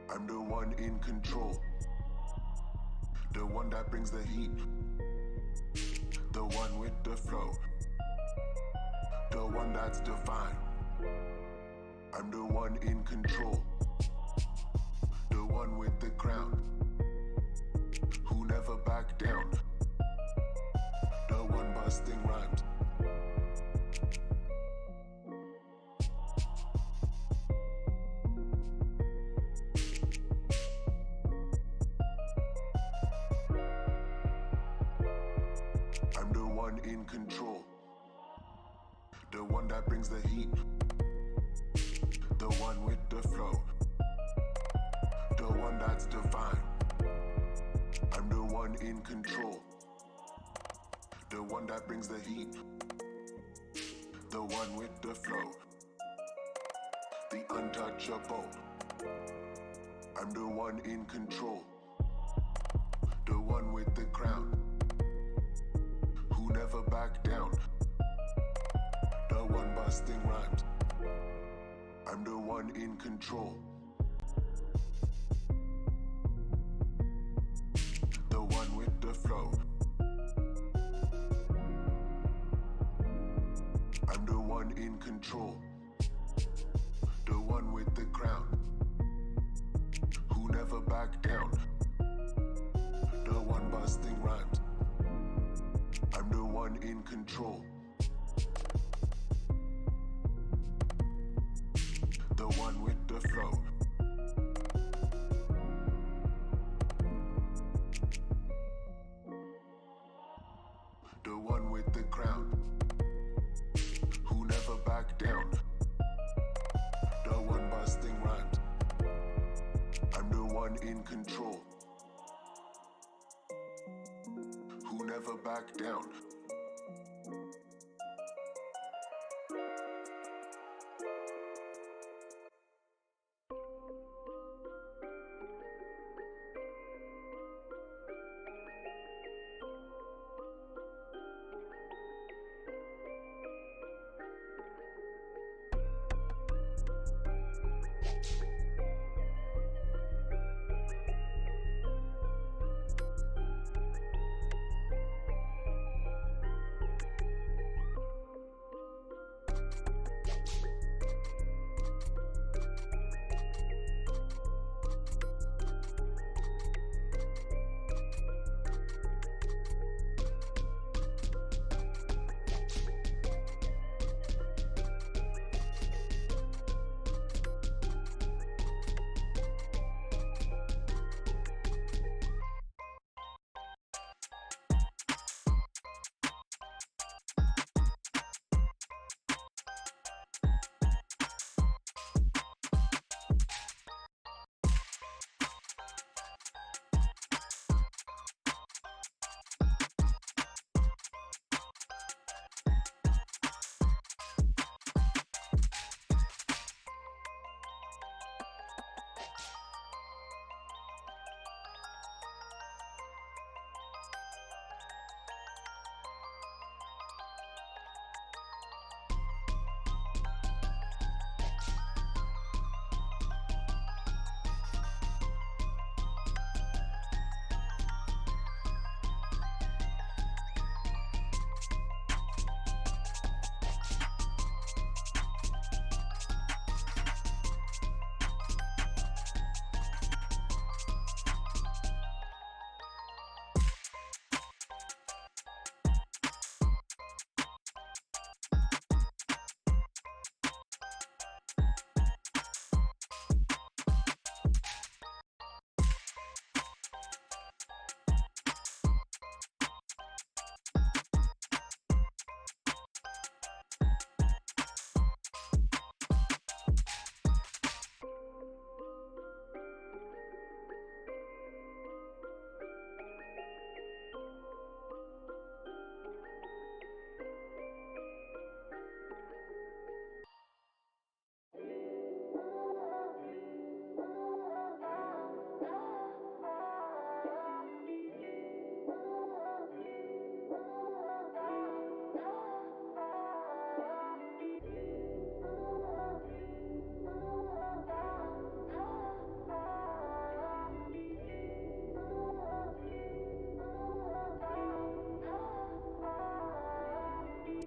I'm the one in control, the one that brings the heat, the one with the flow, the one that's divine. I'm the one in control, the one with the crown, who never back down, the one busting rhymes. In control, the one that brings the heat, the one with the flow, the one that's divine. I'm the one in control, the one that brings the heat, the one with the flow, the untouchable. I'm the one in control, the one with the crown, who never back down, the one busting rhymes. I'm the one in control, the one with the flow. I'm the one in control, the one with the crown, who never back down, the one busting rhymes. I'm the one in control, the one with the flow. The one with the crown, who never back down, the one busting rhymes. I'm the one in control, who never back down.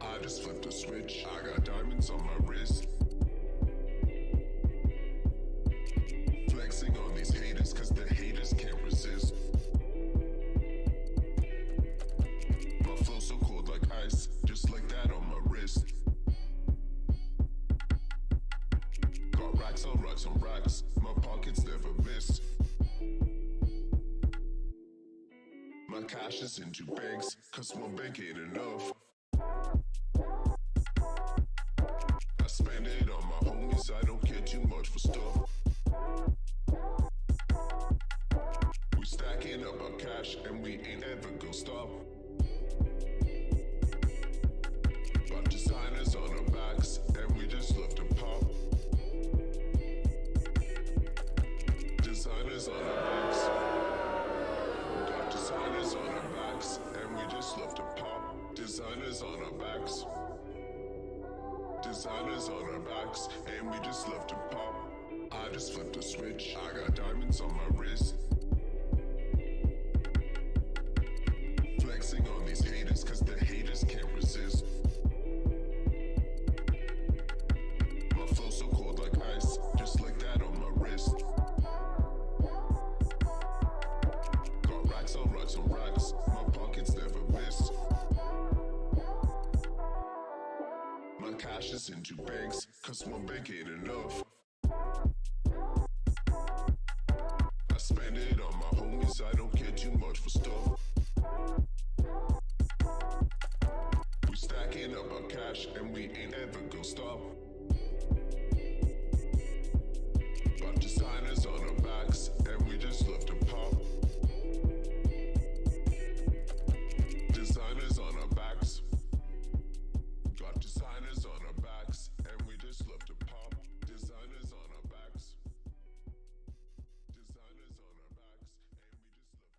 I just flipped a switch, I got diamonds on my wrist. Flexing on these haters, cause the haters can't resist. My flow so cold like ice, just like that on my wrist. Got racks on racks on racks, my pockets never miss. My cash is in 2 banks, cause 1 bank ain't enough. I spend it on my homies, I don't care too much for stuff. We stacking up our cash and we ain't ever gonna stop. Got designers on our backs and we just love to pop. Designers on our backs. Got designers on our backs and we just love to pop. Designers on our backs. Designers on our backs and we just love to pop. I just flipped a switch, I got diamonds on my wrist. Flexing on these haters cause the haters can't resist. My flow so cold like ice, just like that on my wrist. Got racks on racks on racks, my pockets never miss. My cash is in 2 banks, cause 1 bank ain't enough. I spend it on my homies, I don't care too much for stuff. We stacking up our cash and we ain't ever gonna stop. Got designers on our backs and we just love to pop. Designers on our backs. Got designers on our backs and we just love to pop. Designers on our backs. Designers on our backs and we just love to pop.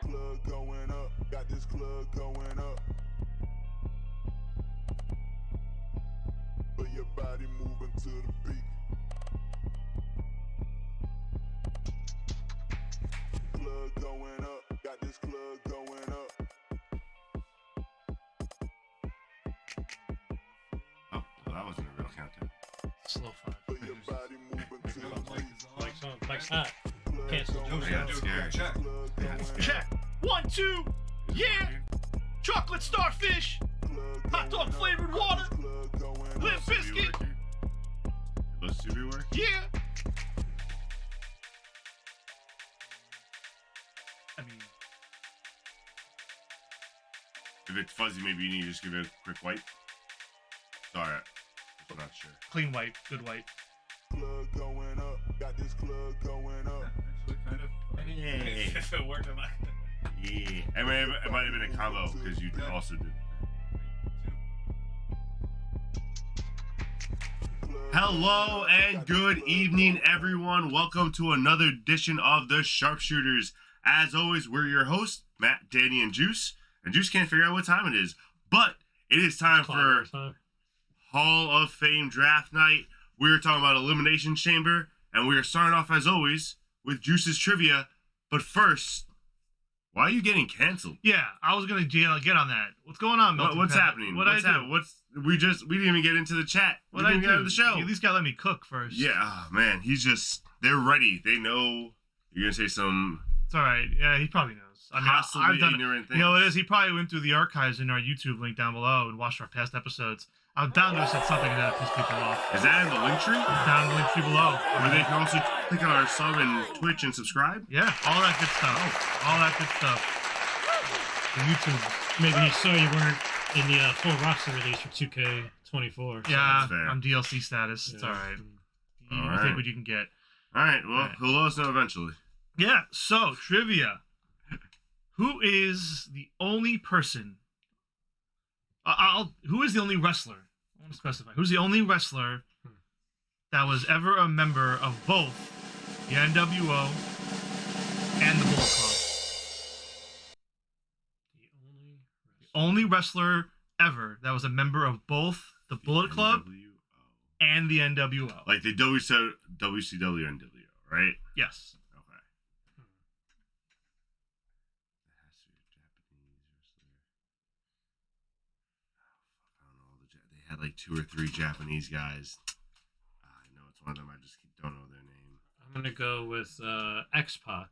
Club going up, got this club going up. But your body moving to the beat. don't count that. Slow 5. Feel your body moving to the beat. Mike's hot. Cancel. I got scared. Club going up. Check. 1, 2. Yeah. Chocolate starfish. Hot dog flavored water. Club going up. Limp biscuit. Those two be working? Yeah. I mean, If it's fuzzy, maybe you need to just give it a quick wipe. Sorry, I'm not sure. clean wipe, good wipe. Club going up. Got this club going up. Actually, kind of. Hey. If it worked, I'm like. Yeah. It might have been a combo because you also did. Hello and good evening, everyone. Welcome to another edition of the SharpSHOOTers. As always, we're your hosts, Matt, Danny, and Juice. And Juice can't figure out what time it is, but it is time for Hall of Fame Draft Night. We're talking about Elimination Chamber, and we are starting off, as always, with Juice's trivia. But first, why are you getting canceled? Yeah, I was gonna get on that. What's going on, Milton? What's Pat? happening? What'd I do? We didn't even get into the chat. We What'd I didn't do? get out of the show. You at least gotta let me cook first. Yeah, oh, man, they're ready. They know you're gonna say some It's all right. Yeah, he probably knows. I mean, possibly I've done it. ignorant things. You know what it is? He probably went through the archives in our YouTube link down below and watched our past episodes. I'm down to said something that pissed people off. Is that in the link tree? Down in the link tree below. Where they can also click on our sub and Twitch and subscribe? Yeah, all that good stuff. All that good stuff. The YouTube. Maybe he saw you weren't in the full roster release for 2K24. So. Yeah, that's fair. I'm DLC status. It's Yeah. all right. You All right. take what you can get. All right, well, Right. he'll let us know eventually. Yeah, so trivia. Who is the only person? Who is the only wrestler? I want to specify. Who's the only wrestler that was ever a member of both the NWO and the Bullet Club? The only wrestler ever that was a member of both the Bullet Club NWO. and the NWO. Like the WCW NWO, right? Yes. Okay. It has to be a Japanese wrestler. Oh, fuck, I don't know. They had like 2 or 3 Japanese guys. I know it's one of them. I just don't know their name. I'm going to go with X-Pac,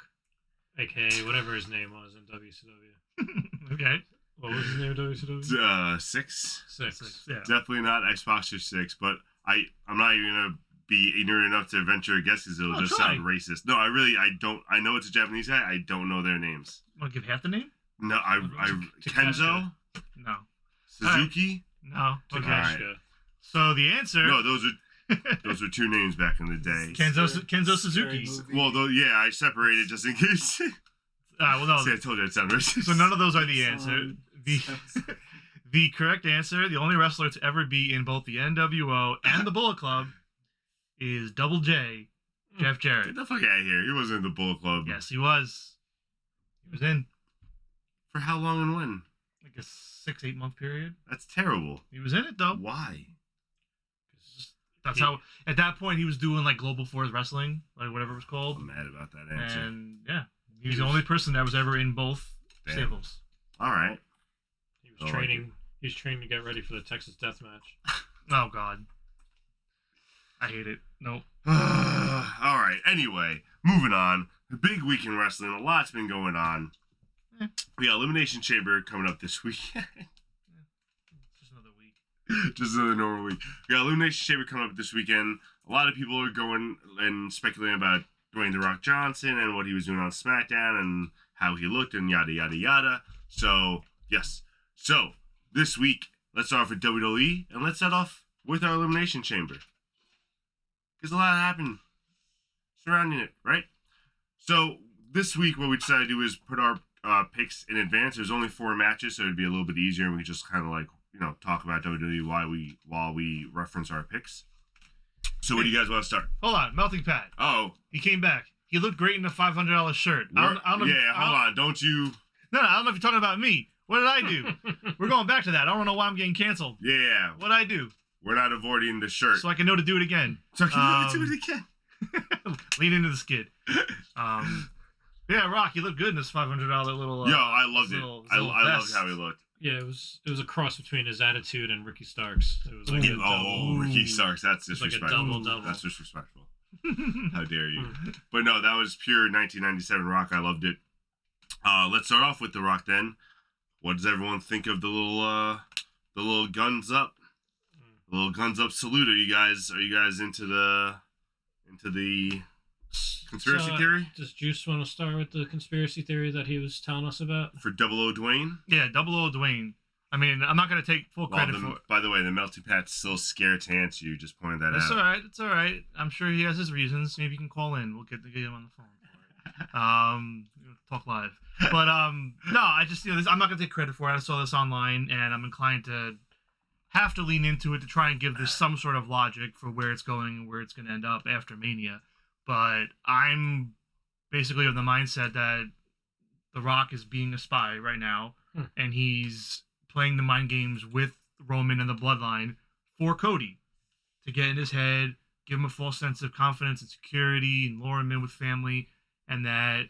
a.k.a. whatever his name was in WCW. Okay. What was his name in WCW? 6. 6. Yeah. Definitely not Xbox or 6, but I'm not even gonna be ignorant enough to venture a guess because it'll just try. sound racist. No, I don't. I know it's a Japanese guy. I don't know their names. Want to give half the name? No, Kenzo, No. Suzuki. No. Okay. Alright. So the answer. No, those are 2 names back in the day. Kenzo Suzuki. Well, though, yeah, I separated just in case. Well, no. See, I told you it sounded racist. So none of those are the answer. The correct answer, the only wrestler to ever be in both the NWO and the Bullet Club, is Double J, Jeff Jarrett. Get the fuck out of here. He wasn't in the Bullet Club. Yes, he was. He was in For how long and when? like a 6-8 month period. That's terrible. He was in it though. Why? That's how. At that point, he was doing like Global Force Wrestling, like whatever it was called. I'm mad about that answer. And yeah, he was the only person that was ever in both Damn. stables. All right. He was training. He was training to get ready for the Texas Death Match. Oh God, I hate it. Nope. All right. Anyway, moving on. The big week in wrestling. A lot's been going on. We got Elimination Chamber coming up this weekend. Just another week. Just another normal week. We got Elimination Chamber coming up this weekend. A lot of people are going and speculating about Dwayne The Rock Johnson and what he was doing on SmackDown and how he looked and yada, yada, yada. So, yes. So, this week, let's start off with WWE and let's start off with our Elimination Chamber. Because a lot happened surrounding it, right? So, this week, what we decided to do is put our picks in advance. There's only 4 matches, so it'd be a little bit easier, and we could just kind of like, talk about WWE while we reference our picks. So, what do you guys want to start? Hold on, Melting Pat. Oh, He came back. He looked great in a $500 shirt. I don't know hold on. Don't you? No, I don't know if you're talking about me. What did I do? We're going back to that. I don't know why I'm getting canceled. Yeah. What did I do? We're not avoiding the shirt. So I can know to do it again. So can you do it again? Lean into the skid. Yeah, Rock, you look good in this $500 little. Yo, I loved it. little I loved vest. how he looked. Yeah, it was a cross between his attitude and Ricky Starks. It was like a double. Ricky Starks, that's It's like a disrespectful. double-double. That's disrespectful. How dare you? But no, that was pure 1997 Rock. I loved it. Let's start off with The Rock then. What does everyone think of the little guns up? The little guns up salute. Are you guys into the conspiracy theory? Does Juice want to start with the conspiracy theory that he was telling us about? For 00 Dwayne? Yeah, 00 Dwayne. I mean, I'm not going to take full credit for it. By the way, the Melty Pat's still scared to answer you. Just pointed that It's out. all right. It's all right. I'm sure he has his reasons. Maybe you can call in. We'll get him on the phone. Talk live. But no, I just I'm not gonna take credit for it. I saw this online, and I'm inclined to have to lean into it to try and give this some sort of logic for where it's going and where it's gonna end up after Mania. But I'm basically of the mindset that The Rock is being a spy right now, and he's playing the mind games with Roman and the Bloodline for Cody to get in his head, give him a false sense of confidence and security, and lure him in with family, and that,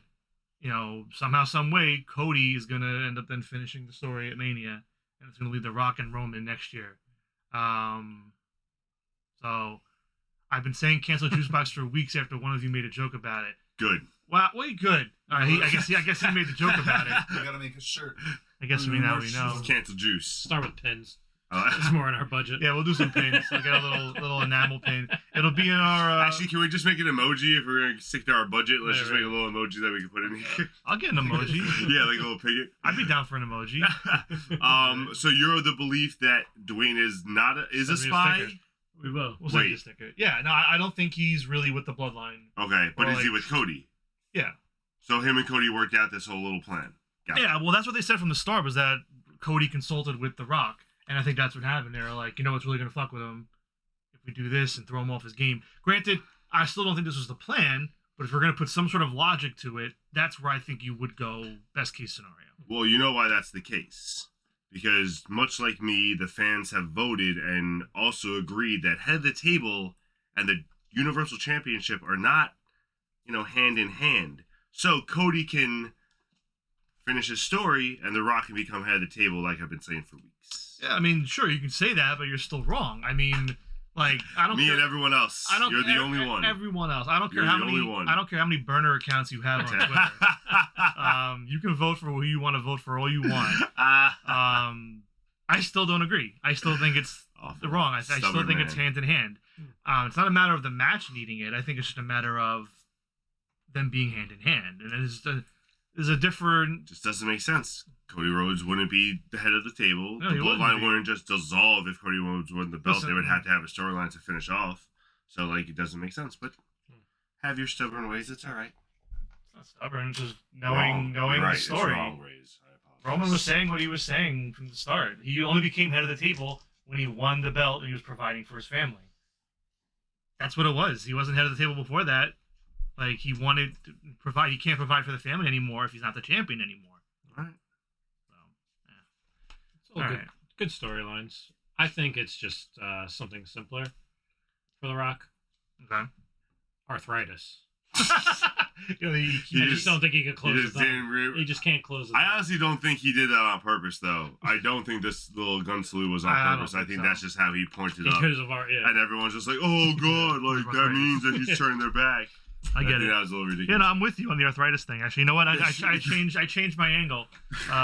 somehow, some way, Cody is going to end up then finishing the story at Mania, and it's going to lead The Rock and Roman next year. So I've been saying cancel Juicebox for weeks after one of you made a joke about it. Good. Wow, wait, good. I guess he made the joke about it. We gotta make a shirt. I guess we know. Cancel Juice. Start with pins. It's more in our budget. Yeah, we'll do some pins. I'll get a little enamel pin. It'll be in our. Actually, can we just make an emoji if we're gonna stick to our budget? Let's just make a little emoji that we can put in here. I'll get an emoji. Yeah, like a little piggy. I'd be down for an emoji. So you're of the belief that Dwayne is a spy? We will. We'll send you a sticker. Yeah, no, I don't think he's really with the Bloodline. Okay, but is he with Cody? Yeah. So him and Cody worked out this whole little plan. Gotcha. Yeah, well, that's what they said from the start, was that Cody consulted with The Rock. And I think that's what happened. They were like, what's really going to fuck with him? If we do this and throw him off his game. Granted, I still don't think this was the plan, but if we're going to put some sort of logic to it, that's where I think you would go best case scenario. Well, you know why that's the case. Because much like me, the fans have voted and also agreed that Head of the Table and the Universal Championship are not, hand in hand. So Cody can finish his story and The Rock can become Head of the Table, like I've been saying for weeks. Yeah, I mean, sure, you can say that, but you're still wrong. I mean, I don't Me care. and everyone else. You're the only one. Everyone else. I don't care You're how the many. only one. I don't care how many burner accounts you have on Twitter. You can vote for who you want to vote for all you want. I still don't agree. I still think it's wrong. I still think it's hand in hand. It's not a matter of the match needing it. I think it's just a matter of them being hand in hand, and there's a different. Just doesn't make sense. Cody Rhodes wouldn't be the head of the table. No, the he Bloodline wouldn't just dissolve if Cody Rhodes won the belt. Listen, they would have to have a storyline to finish off. So, it doesn't make sense. But have your stubborn ways. It's all right. It's not stubborn. It's just knowing right. the story. It's wrong ways. I apologize. Roman was saying what he was saying from the start. He only became head of the table when he won the belt and he was providing for his family. That's what it was. He wasn't head of the table before that. He wanted to provide. He can't provide for the family anymore if he's not the champion anymore. All right. It's all good storylines. I think it's just something simpler for The Rock. Okay. Arthritis. I I just don't think he could close it down. He just can't close it. I honestly don't think he did that on purpose, though. I don't think this little gun salute was on purpose. I think that's just how he pointed up. Because of our, yeah. And everyone's just like, oh, God, that means that he's turning their back. I get it. That was a little ridiculous. I'm with you on the arthritis thing. Actually, you know what? I changed my angle.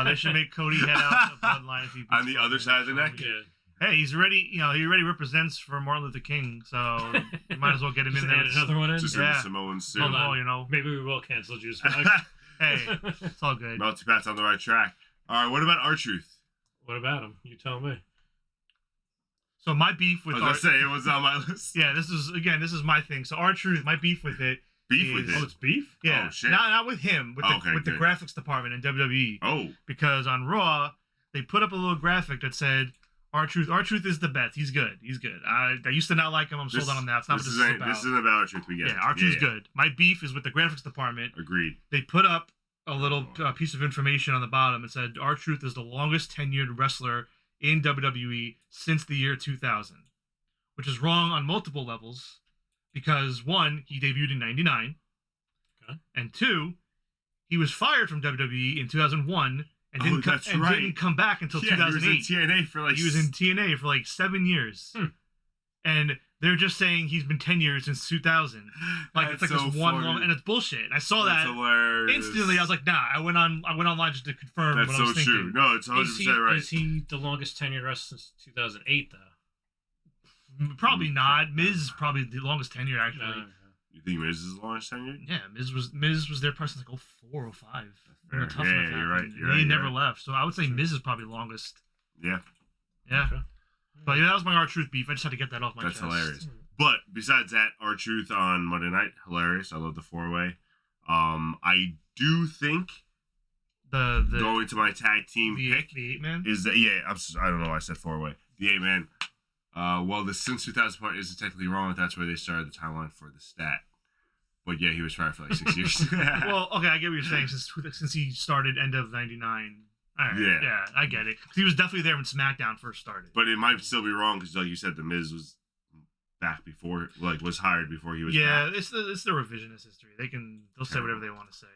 They should make Cody head out to the Bloodline if he beats on the other side of the neck? Yeah. Hey, he's already, he already represents for Martin Luther King, so you might as well get him in there. Add another one in? Just in the Samoan suit. Hold on. Well, Maybe we will cancel Juice. Hey, it's all good. Melty Pat's on the right track. All right, what about R-Truth? What about him? You tell me. So my beef with I was going to say, it was on my list. Yeah, this is my thing. So R-Truth, my beef with it. Oh, it's beef? Yeah. Oh, shit. Not with him, with the graphics department in WWE. Oh. Because on Raw, they put up a little graphic that said, R-Truth is the best. He's good. I used to not like him. I'm sold on him now. It's not what this is about. This isn't about R-Truth. We get it. Yeah, R-Truth's good. My beef is with the graphics department. Agreed. They put up a little piece of information on the bottom. It said, R-Truth is the longest tenured wrestler in WWE since the year 2000. Which is wrong on multiple levels. Because, one, he debuted in 99. Okay. And two, he was fired from WWE in 2001 and didn't, that's right. didn't come back until Yeah, 2008. he was in TNA for like... He was in TNA for like 7 years. And they're just saying he's been 10 years since 2000. Like, That's it's like so this one funny. long, and it's bullshit. And I saw That's that hilarious. instantly. I was like, nah. I went online just to confirm That's what so I was thinking. true. No, it's 100% right. Is he the longest tenured wrestler since 2008 though? Probably not. Miz is probably the longest tenure actually. No. You think Miz is the longest tenured? Yeah, Miz was there person like 04 or 05. When the Tough Yeah, Enough you're happened. right, And you're he right, never you're left. So I would say Miz is probably longest. Yeah. Yeah. Okay. But yeah, that was my R-Truth beef. I just had to get that off my That's chest. hilarious. But besides that, R-Truth on Monday night, hilarious. I love the 4-way. I do think The going to my tag team the pick 8-man. is that, I don't know why I said 4-way. The 8-man. Well, the since 2000 part isn't technically wrong if that's where they started the timeline for the stat. But yeah, he was fired for like 6 years. Well, okay, I get what you're saying. Since he started end of '99. All right, yeah, I get it. He was definitely there when SmackDown first started. But it might still be wrong because, like you said, the Miz was back before, like, was hired before he was back. It's the revisionist history. They'll say whatever they want to say.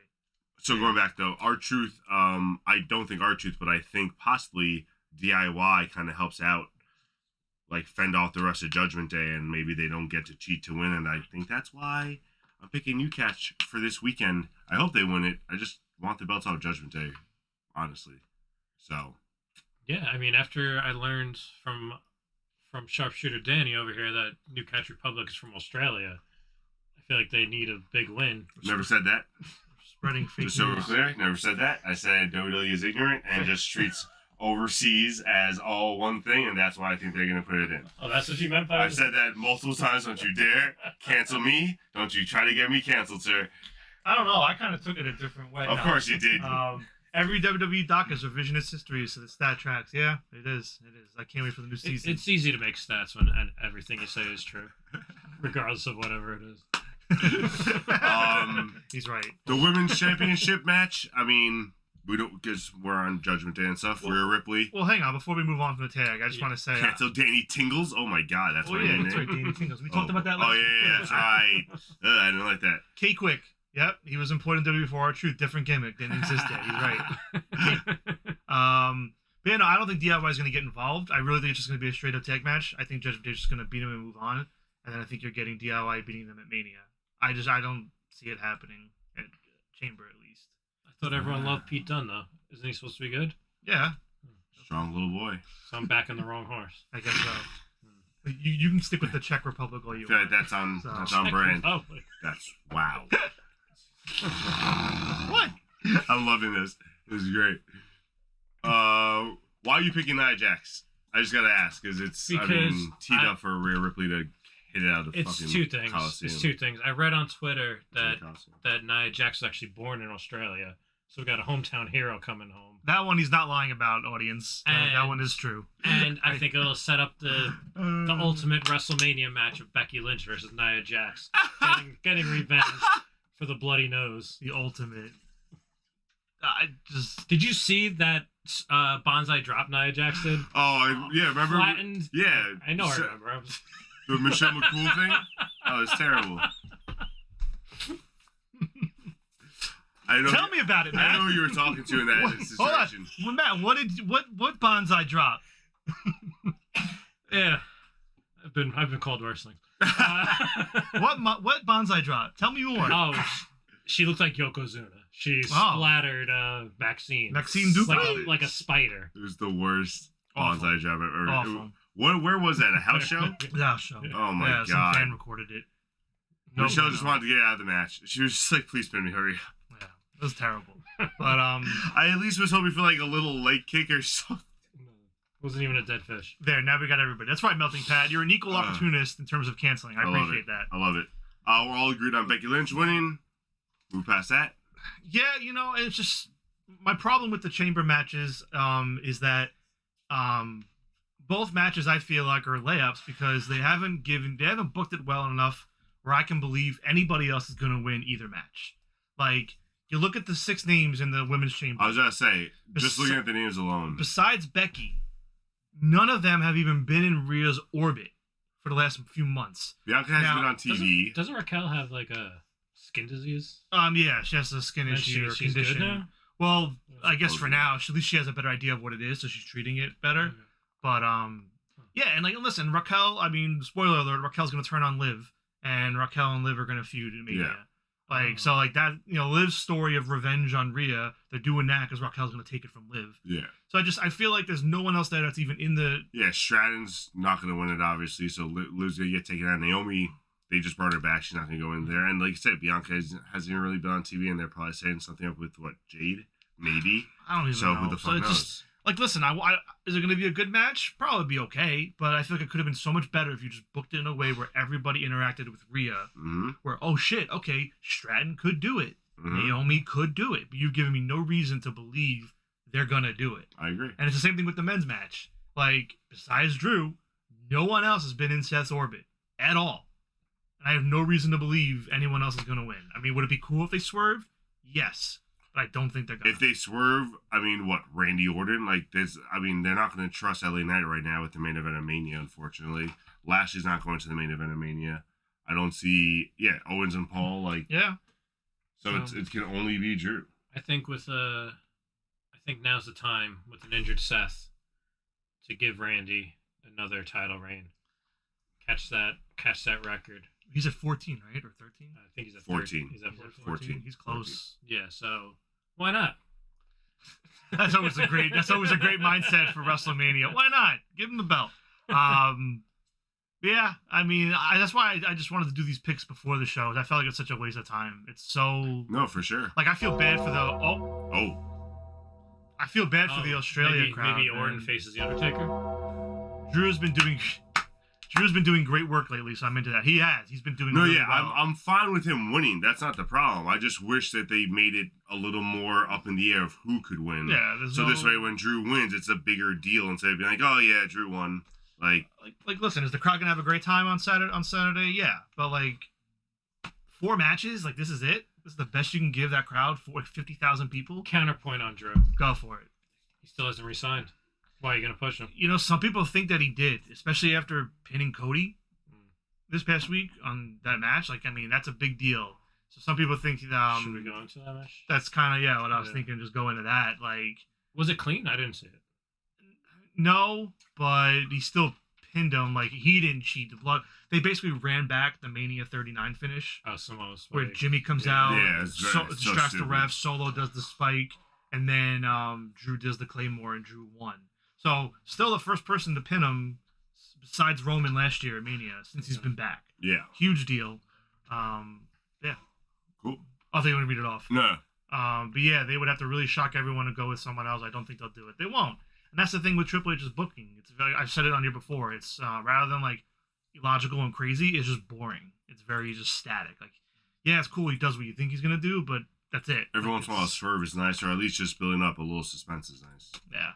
So going back though, R-Truth, I don't think R-Truth, but I think possibly DIY kind of helps out, like, fend off the rest of Judgment Day, and maybe they don't get to cheat to win, and I think that's why I'm picking New Catch for this weekend. I hope they win it. I just want the belts off Judgment Day, honestly. So Yeah, I mean, after I learned from Sharpshooter Danny over here that New Catch Republic is from Australia, I feel like they need a big win. never said that. Spreading fake Just so we're news. clear, never said that. I said WWE is ignorant and just treats overseas as all one thing, and that's why I think they're going to put it in. Oh, that's what you meant by I've said that multiple times. Don't you dare cancel me. Don't you try to get me canceled, sir. I don't know. I kind of took it a different way. Of course you did. Every WWE doc is revisionist history, so the stat tracks. Yeah, it is. It is. I can't wait for the new season. It's easy to make stats when everything you say is true, regardless of whatever it is. He's right. The women's championship match. I mean, we don't because we're on Judgment Day and stuff. Rhea Ripley. Well, hang on. Before we move on from the tag, I just want to say. Cancel Danny Tingles. Oh my God, that's my new that's name. right, Danny Tingles. We talked about that last Oh yeah, that's right. I didn't like that. K-Quick. Yep, he was employed in WWE for R-Truth. Different gimmick. Didn't exist yet. He's right. But yeah, no, I don't think DIY is going to get involved. I really think it's just going to be a straight up tag match. I think Judgment Day is just going to beat him and move on. And then I think you're getting DIY beating them at Mania. I don't see it happening at Chamber at least. I thought everyone loved Pete Dunne, though. Isn't he supposed to be good? Yeah, Strong little boy. So I'm backing the wrong horse. I guess so. You can stick with the Czech Republic all you I feel like want. that's on So- that's on brand. Republic. That's wow. What? I'm loving this. This is great. Why are you picking Nia Jax? I just gotta ask, because it's teed up for Rhea Ripley to hit it out of the It's fucking two things. Coliseum. It's two things. I read on Twitter that Coliseum. Nia Jax was actually born in Australia, so we got a hometown hero coming home. That one he's not lying about, audience. That one is true. And I think it'll set up the ultimate WrestleMania match of Becky Lynch versus Nia Jax, getting revenge for the bloody nose. The ultimate. Did you see that Bonsai drop Nia Jax did? Oh, yeah, remember? Flattened. Yeah. I know. I remember. The Michelle McCool thing? Oh, it's terrible. Tell me about it, Matt. I know who you were talking to in that Hold situation. on. Well, Matt, what Bonsai drop? Yeah, I've been called worse things. What Bonsai drop? Tell me more. Oh, she looked like Yokozuna. She splattered Maxine. Maxine Dupont? Like a spider. It was the worst Awful. bonsai job I've ever. Awful. Where was that? A house show? Yeah, show. Oh my yeah, some God. fan recorded it. Michelle just wanted to get out of the match. She was just like, "Please spin me, hurry." Yeah, it was terrible. But I at least was hoping for like a little leg kick or something. Wasn't even a dead fish. there, now we got everybody. That's right, Melting Pat. You're an equal opportunist in terms of canceling. I love appreciate it. that. I love it. We're all agreed on Becky Lynch winning. Move past that. Yeah, it's just my problem with the chamber matches is that both matches I feel like are layups because they haven't booked it well enough where I can believe anybody else is going to win either match. Like, you look at the 6 names in the women's chamber. I was gonna say, just looking at the names alone. Besides Becky, none of them have even been in Rhea's orbit for the last few months. Bianca has Now, been on TV. Doesn't Raquel have like a skin disease? Yeah, she has a skin And issue or she's condition. good now? Well, I guess for Supposedly. now, at least she has a better idea of what it is, so she's treating it better. Okay. But yeah, and like listen, Raquel. I mean, spoiler alert: Raquel's gonna turn on Liv, and Raquel and Liv are gonna feud in Mania. Yeah. Like so, like that. Liv's story of revenge on Rhea. They're doing that because Raquel's gonna take it from Liv. Yeah. So I feel like there's no one else there that's even in the. Yeah, Stratton's not going to win it, obviously, so Liv's going to get taken out. Naomi, they just brought her back. She's not going to go in there. And like you said, Bianca hasn't even really been on TV, and they're probably setting something up with, what, Jade? Maybe? I don't even So know. who the fuck it's knows? just like, listen, is it going to be a good match? Probably be okay, but I feel like it could have been so much better if you just booked it in a way where everybody interacted with Rhea. Mm-hmm. Where, oh shit, okay, Stratton could do it. Mm-hmm. Naomi could do it, but you've given me no reason to believe they're gonna do it. I agree. And it's the same thing with the men's match. Like, besides Drew, no one else has been in Seth's orbit at all. And I have no reason to believe anyone else is gonna win. I mean, would it be cool if they swerved? Yes. But I don't think they're gonna. If they swerve, I mean, what, Randy Orton? Like, they're not going to trust LA Knight right now with the main event of Mania, unfortunately. Lashley's not going to the main event of Mania. I don't see, Owens and Paul, like, Yeah. so it can only be Drew. I think I think now's the time with an injured Seth to give Randy another title reign. Catch that record. He's at 14, right? Or 13? I think he's at 14. He's at He's at 14. 14. He's close. Yeah, so why not? That's always a great mindset for WrestleMania. Why not? Give him the belt. Yeah, I mean, that's why I just wanted to do these picks before the show. I felt like it's such a waste of time. It's so No, for sure. like I feel bad for the Oh, I feel bad for the Australia maybe, crowd. Maybe Orton man. faces the Undertaker. Drew's been doing great work lately, so I'm into that. He's been doing no, really yeah, well. I'm fine with him winning. That's not the problem. I just wish that they made it a little more up in the air of who could win. Yeah, there's So no, this way, when Drew wins, it's a bigger deal instead of being like, oh yeah, Drew won. Like, listen, is the crowd gonna have a great time on Saturday? Yeah, but like 4 matches, like this is it. This is the best you can give that crowd for like 50,000 people. Counterpoint on Drew. Go for it. He still hasn't resigned. Why are you gonna push him? Some people think that he did, especially after pinning Cody this past week on that match. Like, I mean, that's a big deal. So some people think Should we go into that match? that's kind of what I was Yeah. thinking. Just go into that. Like, Was it clean? I didn't see it. no, but he still pinned him. Like, he didn't cheat. The blood. They basically ran back the Mania 39 finish Oh, Samoa's where like, Jimmy comes yeah. out, Yeah, it's very- it's so distracts the stupid. ref. Solo does the spike, and then Drew does the Claymore, and Drew won. So still the first person to pin him besides Roman last year at Mania since he's been back. yeah, Huge deal. Yeah. cool. I think I'm gonna read it off. No, But yeah, they would have to really shock everyone to go with someone else. I don't think they'll do it. They won't. And that's the thing with Triple H's booking. It's I've said it on here before. It's rather than like illogical and crazy, it's just boring. It's very just static. Like, yeah, it's cool. He does what you think he's gonna do, but that's it. every Like, once in a while, a swerve is nice, or at least just building up a little suspense is nice. Yeah.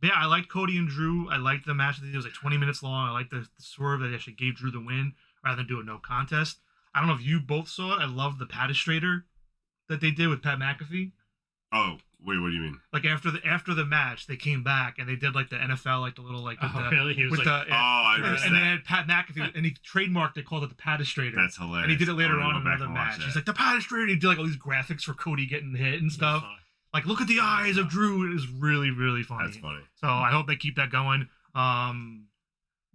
But yeah, I liked Cody and Drew. I liked the match. It was like 20 minutes long. I liked the swerve that actually gave Drew the win rather than do a no contest. I don't know if you both saw it. I loved the Padistrator that they did with Pat McAfee. Oh, wait, what do you mean? Like after the match, they came back and they did like the NFL, like the little like with Oh, the, really? He was with like, the I and, missed and they that. had Pat McAfee and he trademarked it, called it the Padistrator. That's hilarious. And he did it later I'm gonna on in go back another and watch match. that. He's like the Padistrator. He did like all these graphics for Cody getting hit and stuff. Like, look at the eyes of Drew. It is really, really funny. That's funny. So I hope they keep that going.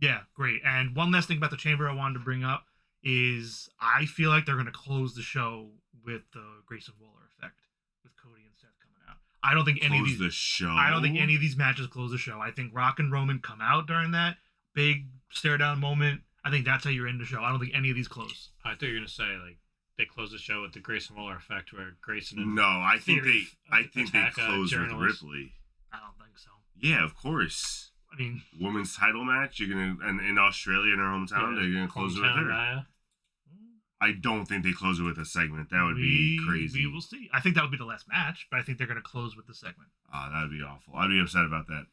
Yeah, great. And one last thing about the Chamber I wanted to bring up is I feel like they're going to close the show with the Grayson Waller effect with Cody and Seth coming out. I don't think any of Close these. the show. I don't think any of these matches close the show. I think Rock and Roman come out during that big stare down moment. I think that's how you're in the show. I don't think any of these close. I thought you were gonna say like they close the show with the Grayson Waller effect, where Grayson and No, I think Theory they attack, close with journalists. Ripley. I don't think so. Yeah, of course. I mean, Women's title match. You're gonna and in Australia in her hometown, they're gonna close it with hometown her. Nia. I don't think they close it with a segment. That would be crazy. We will see. I think that'll be the last match, but I think they're going to close with the segment. That'd be awful. I'd be upset about that.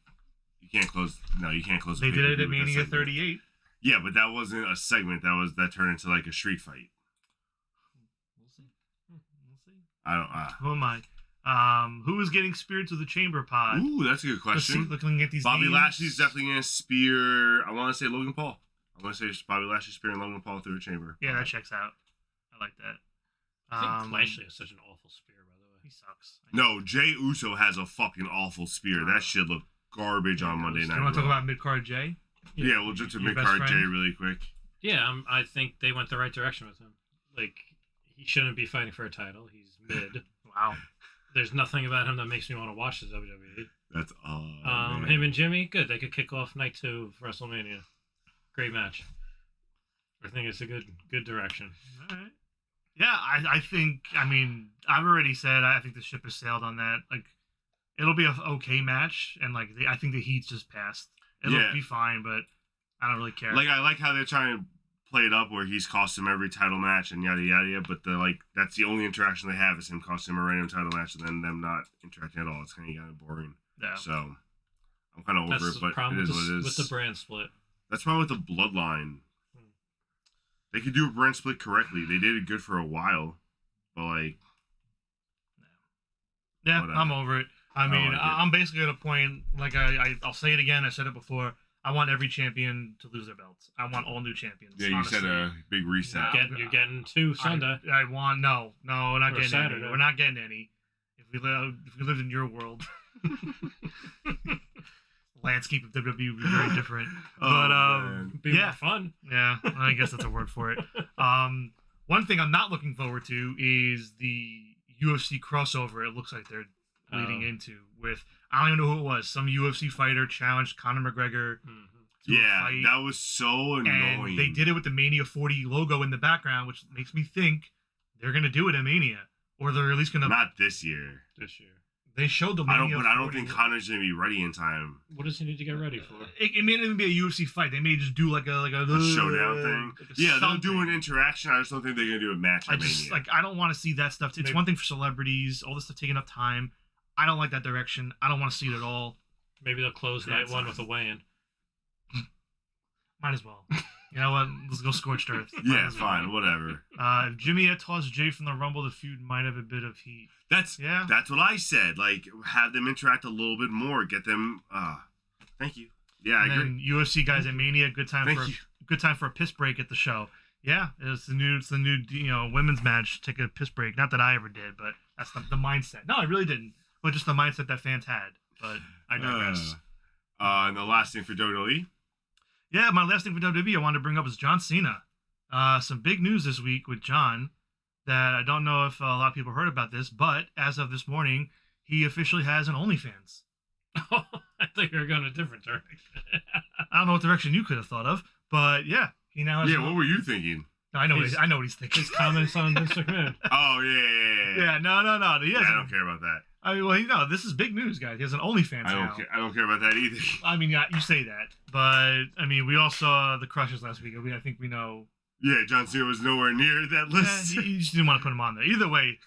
You can't close. No, you can't close. a They did it pay-per-view at with a Mania segment. 38. Yeah, but that wasn't a segment. That turned into like a street fight. We'll see. We'll see. I don't. Who am I? Who is getting speared to the chamber pod? Ooh, that's a good Let's see, question. looking at these Bobby names. Lashley's definitely gonna spear. I want to say Logan Paul. I want to say Bobby Lashley spearing Logan Paul through a chamber. Yeah, that checks out. I like that. I think Lashley has such an awful spear, by the way. He sucks. No, Jay Uso has a fucking awful spear. That shit looked garbage on Monday Night You want to Raw. talk about mid-card Jay? Yeah, we'll just to Your best mid-card Jay friend? really quick. Yeah, I think they went the right direction with him. Like, he shouldn't be fighting for a title. He's mid. Wow. There's nothing about him that makes me want to watch the WWE. That's all. Him and Jimmy, good. They could kick off night 2 of WrestleMania. Great match. I think it's a good direction. All right. Yeah, I think, I mean, I've already said I think the ship has sailed on that. Like, it'll be a okay match, and like I think the heat's just passed. It'll be fine, but I don't really care. Like, I like how they're trying to play it up where he's cost him every title match and yada yada yada, but that's the only interaction they have is him costing him a random title match and then them not interacting at all. It's kind of boring. Yeah. So I'm kind of over That's it, the but problem it is with what it is. with the brand split. That's why with the bloodline, they could do a brand split correctly. They did it good for a while, but like, yeah, whatever. I'm over it. I mean, like it. I'm basically at a point, like I'll say it again. I said it before. I want every champion to lose their belts. I want all new champions. Yeah, you honestly. said a big reset. You're getting 2 Sunday. I want no, we're not Or getting Saturday. any. We're not getting any. If we lived in your world, landscape of WWE would be very different. Oh, But man. Be yeah. more fun. Yeah, I guess that's a word for it. One thing I'm not looking forward to is the UFC crossover. It looks like they're leading into with, I don't even know who it was. Some UFC fighter challenged Conor McGregor. to a Yeah, fight, that was so annoying. and they did it with the Mania 40 logo in the background, which makes me think they're gonna do it at Mania, or they're at least gonna. Not this year. This year. They showed the I Mania. don't 40 think Connor's gonna be ready in time. What does he need to get ready for? It may not even be a UFC fight. They may just do like a Showdown thing. like a Yeah, they'll do something. an interaction. I just don't think they're gonna do a match. I At just Mania. I don't want to see that stuff. It's Maybe- one thing for celebrities, all this stuff taking up time. I don't like that direction. I don't want to see it at all. Maybe they'll close Yeah, night it's 1 fine. with a weigh-in. Might as well. You know what? Let's go scorched earth. Might Yeah, as well. fine, whatever. If Jimmy had tossed Jay from the Rumble, the feud might have a bit of heat. That's Yeah. That's what I said. Like, have them interact a little bit more. Get them. Thank you. Yeah, I And agree. then UFC guys at Mania, good time Thank for you. good time for a piss break at the show. Yeah, it's the new women's match. Take a piss break. Not that I ever did, but that's the mindset. No, I really didn't. But just the mindset that fans had. But I digress. And the last thing for WWE. Yeah, my last thing for WWE I wanted to bring up was John Cena. Some big news this week with John that I don't know if a lot of people heard about this, but as of this morning, he officially has an OnlyFans. I thought you were going a different direction. I don't know what direction you could have thought of, but yeah, he now has. Yeah, what were you thinking? I know. I know what he's thinking. His comments on Instagram. Oh yeah. Yeah, no. He Yeah, has. I don't care about that. I mean, well, this is big news, guys. He has an OnlyFans now. I don't care about that either. I mean, yeah, you say that, but I mean, we all saw the crushes last week. I think we know. Yeah, John Cena was nowhere near that list. You just didn't want to put him on there. Either way,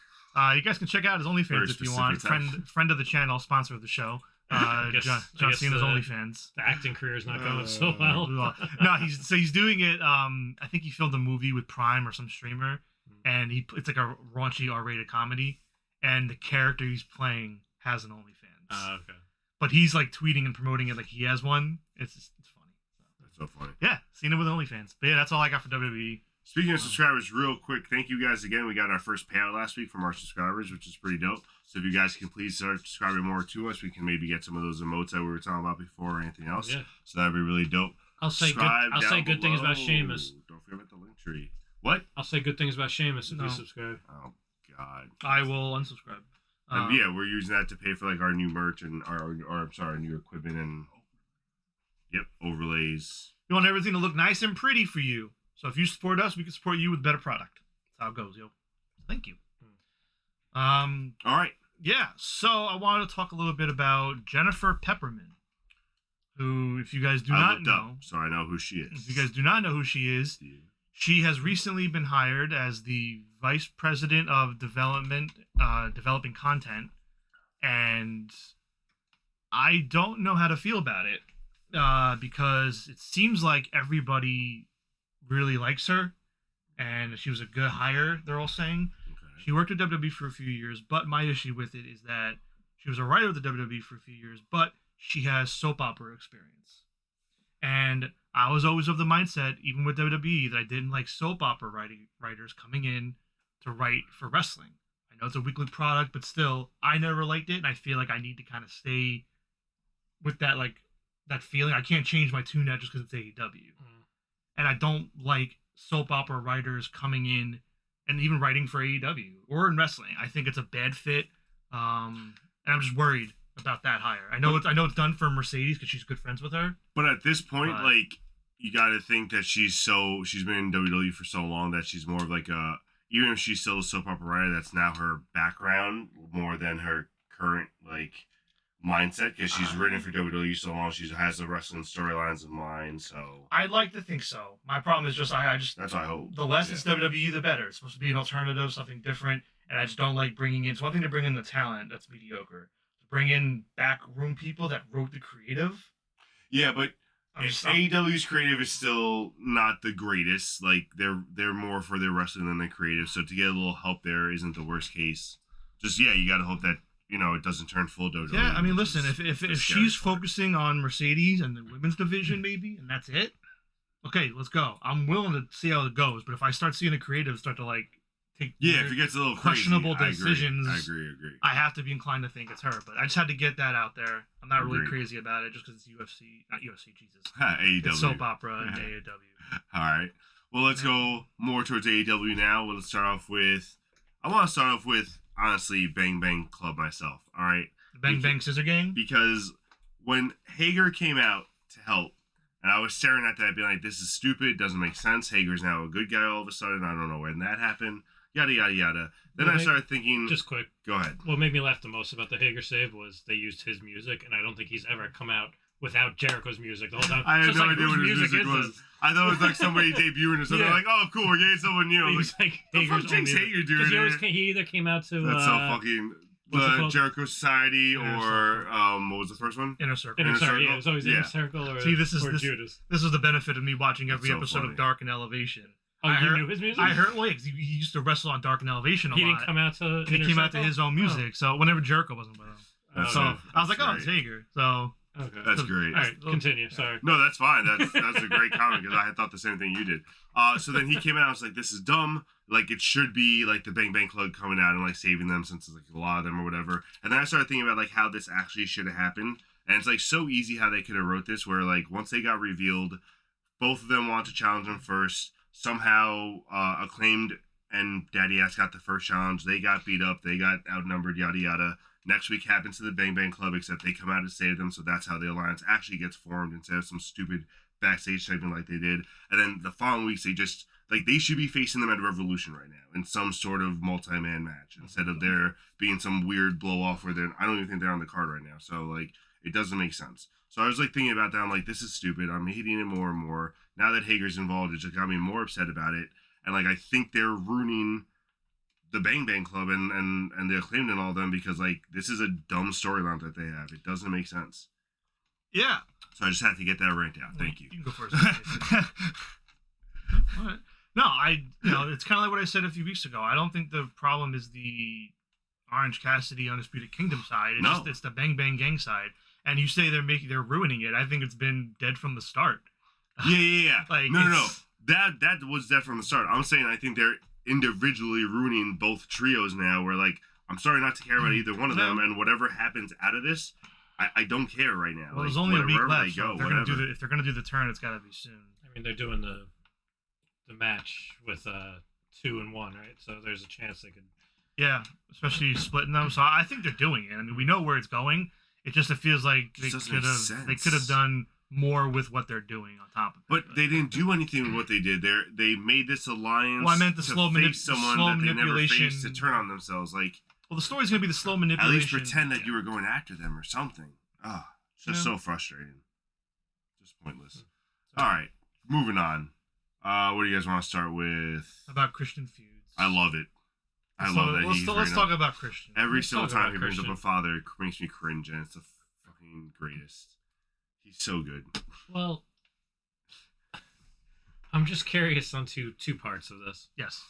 you guys can check out his Very OnlyFans if you want. specific type. Friend of the channel, sponsor of the show. I guess John Cena's the- OnlyFans. The acting career is not going so well. No, he's doing it. I think he filmed a movie with Prime or some streamer, and it's like a raunchy R-rated comedy, and the character he's playing has an OnlyFans. Okay. But he's like tweeting and promoting it like he has one. It's funny. That's so funny. Yeah, Cena with OnlyFans. But yeah, that's all I got for WWE. Speaking of subscribers, real quick, thank you guys again. We got our first payout last week from our subscribers, which is pretty dope. So if you guys can please start subscribing more to us, we can maybe get some of those emotes that we were talking about before or anything else. Yeah. So that'd be really dope. I'll say Subscribe good down things about below. Sheamus. Don't forget about the link tree. What? I'll say good things about Sheamus if No. you subscribe. Oh God. I will unsubscribe. And yeah, we're using that to pay for like our new merch and our new equipment and overlays. We want everything to look nice and pretty for you. So if you support us, we can support you with better product. That's how it goes, yo. Thank you. All right. Yeah, so I wanted to talk a little bit about Jennifer Pepperman, who, if you guys do I not looked know, up, so I know who she is. if you guys do not know who she is, she has recently been hired as the vice president of development, developing content, and I don't know how to feel about it because it seems like everybody really likes her, and she was a good hire. They're all saying. She worked at WWE for a few years, but my issue with it is that she was a writer of the WWE for a few years, but she has soap opera experience. And I was always of the mindset, even with WWE, that I didn't like soap opera writers coming in to write for wrestling. I I know it's a weekly product, but still, I never liked it, and I feel like I need to kind of stay with that that feeling. I can't change my tune now just because it's AEW, and I don't like soap opera writers coming in and even writing for AEW or in wrestling. I think it's a bad fit, and I'm just worried about that hire. I know it's done for Mercedes because she's good friends with her. But at this point, like, you got to think that she's been in WWE for so long that she's more of like a, even if she's still a soap opera writer, that's now her background more than her current like mindset, because she's written for WWE so long. She has the wrestling storylines in mind. So I'd like to think so. My problem is just I just that's what I hope. The less it's WWE, the better. It's supposed to be an alternative, something different, and I just don't like bringing in. It's one thing to bring in the talent that's mediocre. To bring in backroom people that wrote the creative. Yeah, but AEW's creative is still not the greatest. Like they're more for their wrestling than the creative. So to get a little help there isn't the worst case. Just you got to hope that it doesn't turn full WWE. Yeah, I mean, listen, if she's focusing on Mercedes and the women's division maybe, and that's it, okay, let's go. I'm willing to see how it goes. But if I start seeing the creative start to like take if it gets a little questionable crazy, decisions, I agree. I have to be inclined to think it's her. But I just had to get that out there. I'm not really crazy about it just because it's not UFC, Jesus. AEW. It's soap opera and AEW. All right. Well, let's go more towards AEW now. Let's start off with. I want to start off with, honestly, Bang Bang Club myself. All right. Bang Bang Scissor Gang. Because when Hager came out to help, and I was staring at that, being like, "This is stupid. It doesn't make sense. Hager's now a good guy all of a sudden. I don't know when that happened." Yada yada yada. Then I started thinking. Just quick. Go ahead. What made me laugh the most about the Hager save was they used his music, and I don't think he's ever come out without Jericho's music the whole time. I had no idea what whose his music was. this? I thought it was like somebody debuting or something. Yeah. Like, oh, cool, we're getting someone new. He was like, the Hager's fuck Jake's Hager doing Because here? he either came out to That's so fucking what's it the called? Jericho Society Inner or what was the first one? Inner Circle. Inner Circle. Circle? Yeah, it was always Yeah. Inner Circle or, See, this is Judas. This is the benefit of me watching every That's so episode funny. of Dark and Elevation. Oh, I you heard- knew his music? I heard, well, he used to wrestle on Dark and Elevation a He lot. didn't come out to He Inner came out to Circle? his own music. So whenever Jericho wasn't with him, That's so so- I was like, that's oh, it's great. Hager. So Okay. That's great. All right, continue. Sorry. No, that's fine. That's a great comment because I had thought the same thing you did. So then he came out and was like, "This is dumb. Like it should be like the Bang Bang Club coming out and like saving them since it's like a lot of them or whatever." And then I started thinking about like how this actually should have happened, and it's like so easy how they could have wrote this where like once they got revealed, both of them want to challenge them first. Somehow Acclaimed and Daddy Ass got the first challenge. They got beat up. They got outnumbered. Yada yada. Next week happens to the Bang Bang Club, except they come out to save them, so that's how the alliance actually gets formed instead of some stupid backstage segment like they did. And then the following weeks, they should be facing them at Revolution right now in some sort of multi-man match instead of there being some weird blow-off where I don't even think they're on the card right now. So, like, it doesn't make sense. So I was, like, thinking about that. I'm like, this is stupid. I'm hating it more and more. Now that Hager's involved, it just got me more upset about it. And, like, I think they're ruining the Bang Bang Club and the Acclaimed and all them because like this is a dumb storyline that they have. It doesn't make sense. yeah. So I just had to get that rant out. Thank you. You can go first. All right. No, it's kind of like what I said a few weeks ago. I don't think the problem is the Orange Cassidy Undisputed Kingdom side. It's the Bang Bang Gang side. And you say they're ruining it. I think it's been dead from the start. Yeah. Like, no. That was dead from the start. I'm saying I think they're individually ruining both trios now where like I'm starting not to care about either one of them, and whatever happens out of this I don't care right now. Well, like, there's only a week left. Go, if they're gonna do the turn, it's gotta be soon. I mean, they're doing the match with 2 and 1, right? So there's a chance they could. Yeah, especially splitting them. So I think they're doing it. I mean, we know where it's going. It feels like they could have done more with what they're doing on top of it. But they didn't do anything with what they did. They made this alliance. Well, I meant the to slow face someone that they never manipulation. faced to turn on themselves. Like, Well, the story's gonna be the slow manipulation. at least pretend that you were going after them or something. It's just so frustrating. Just pointless. All right, moving on. What do you guys want to start with? About Christian feuds. I love it. I love that he's Let's talk about Christian. Every Let's single talk time about he brings up Christian. a father, it makes me cringe, and it's the fucking greatest. He's so good. Well, I'm just curious on two parts of this. Yes.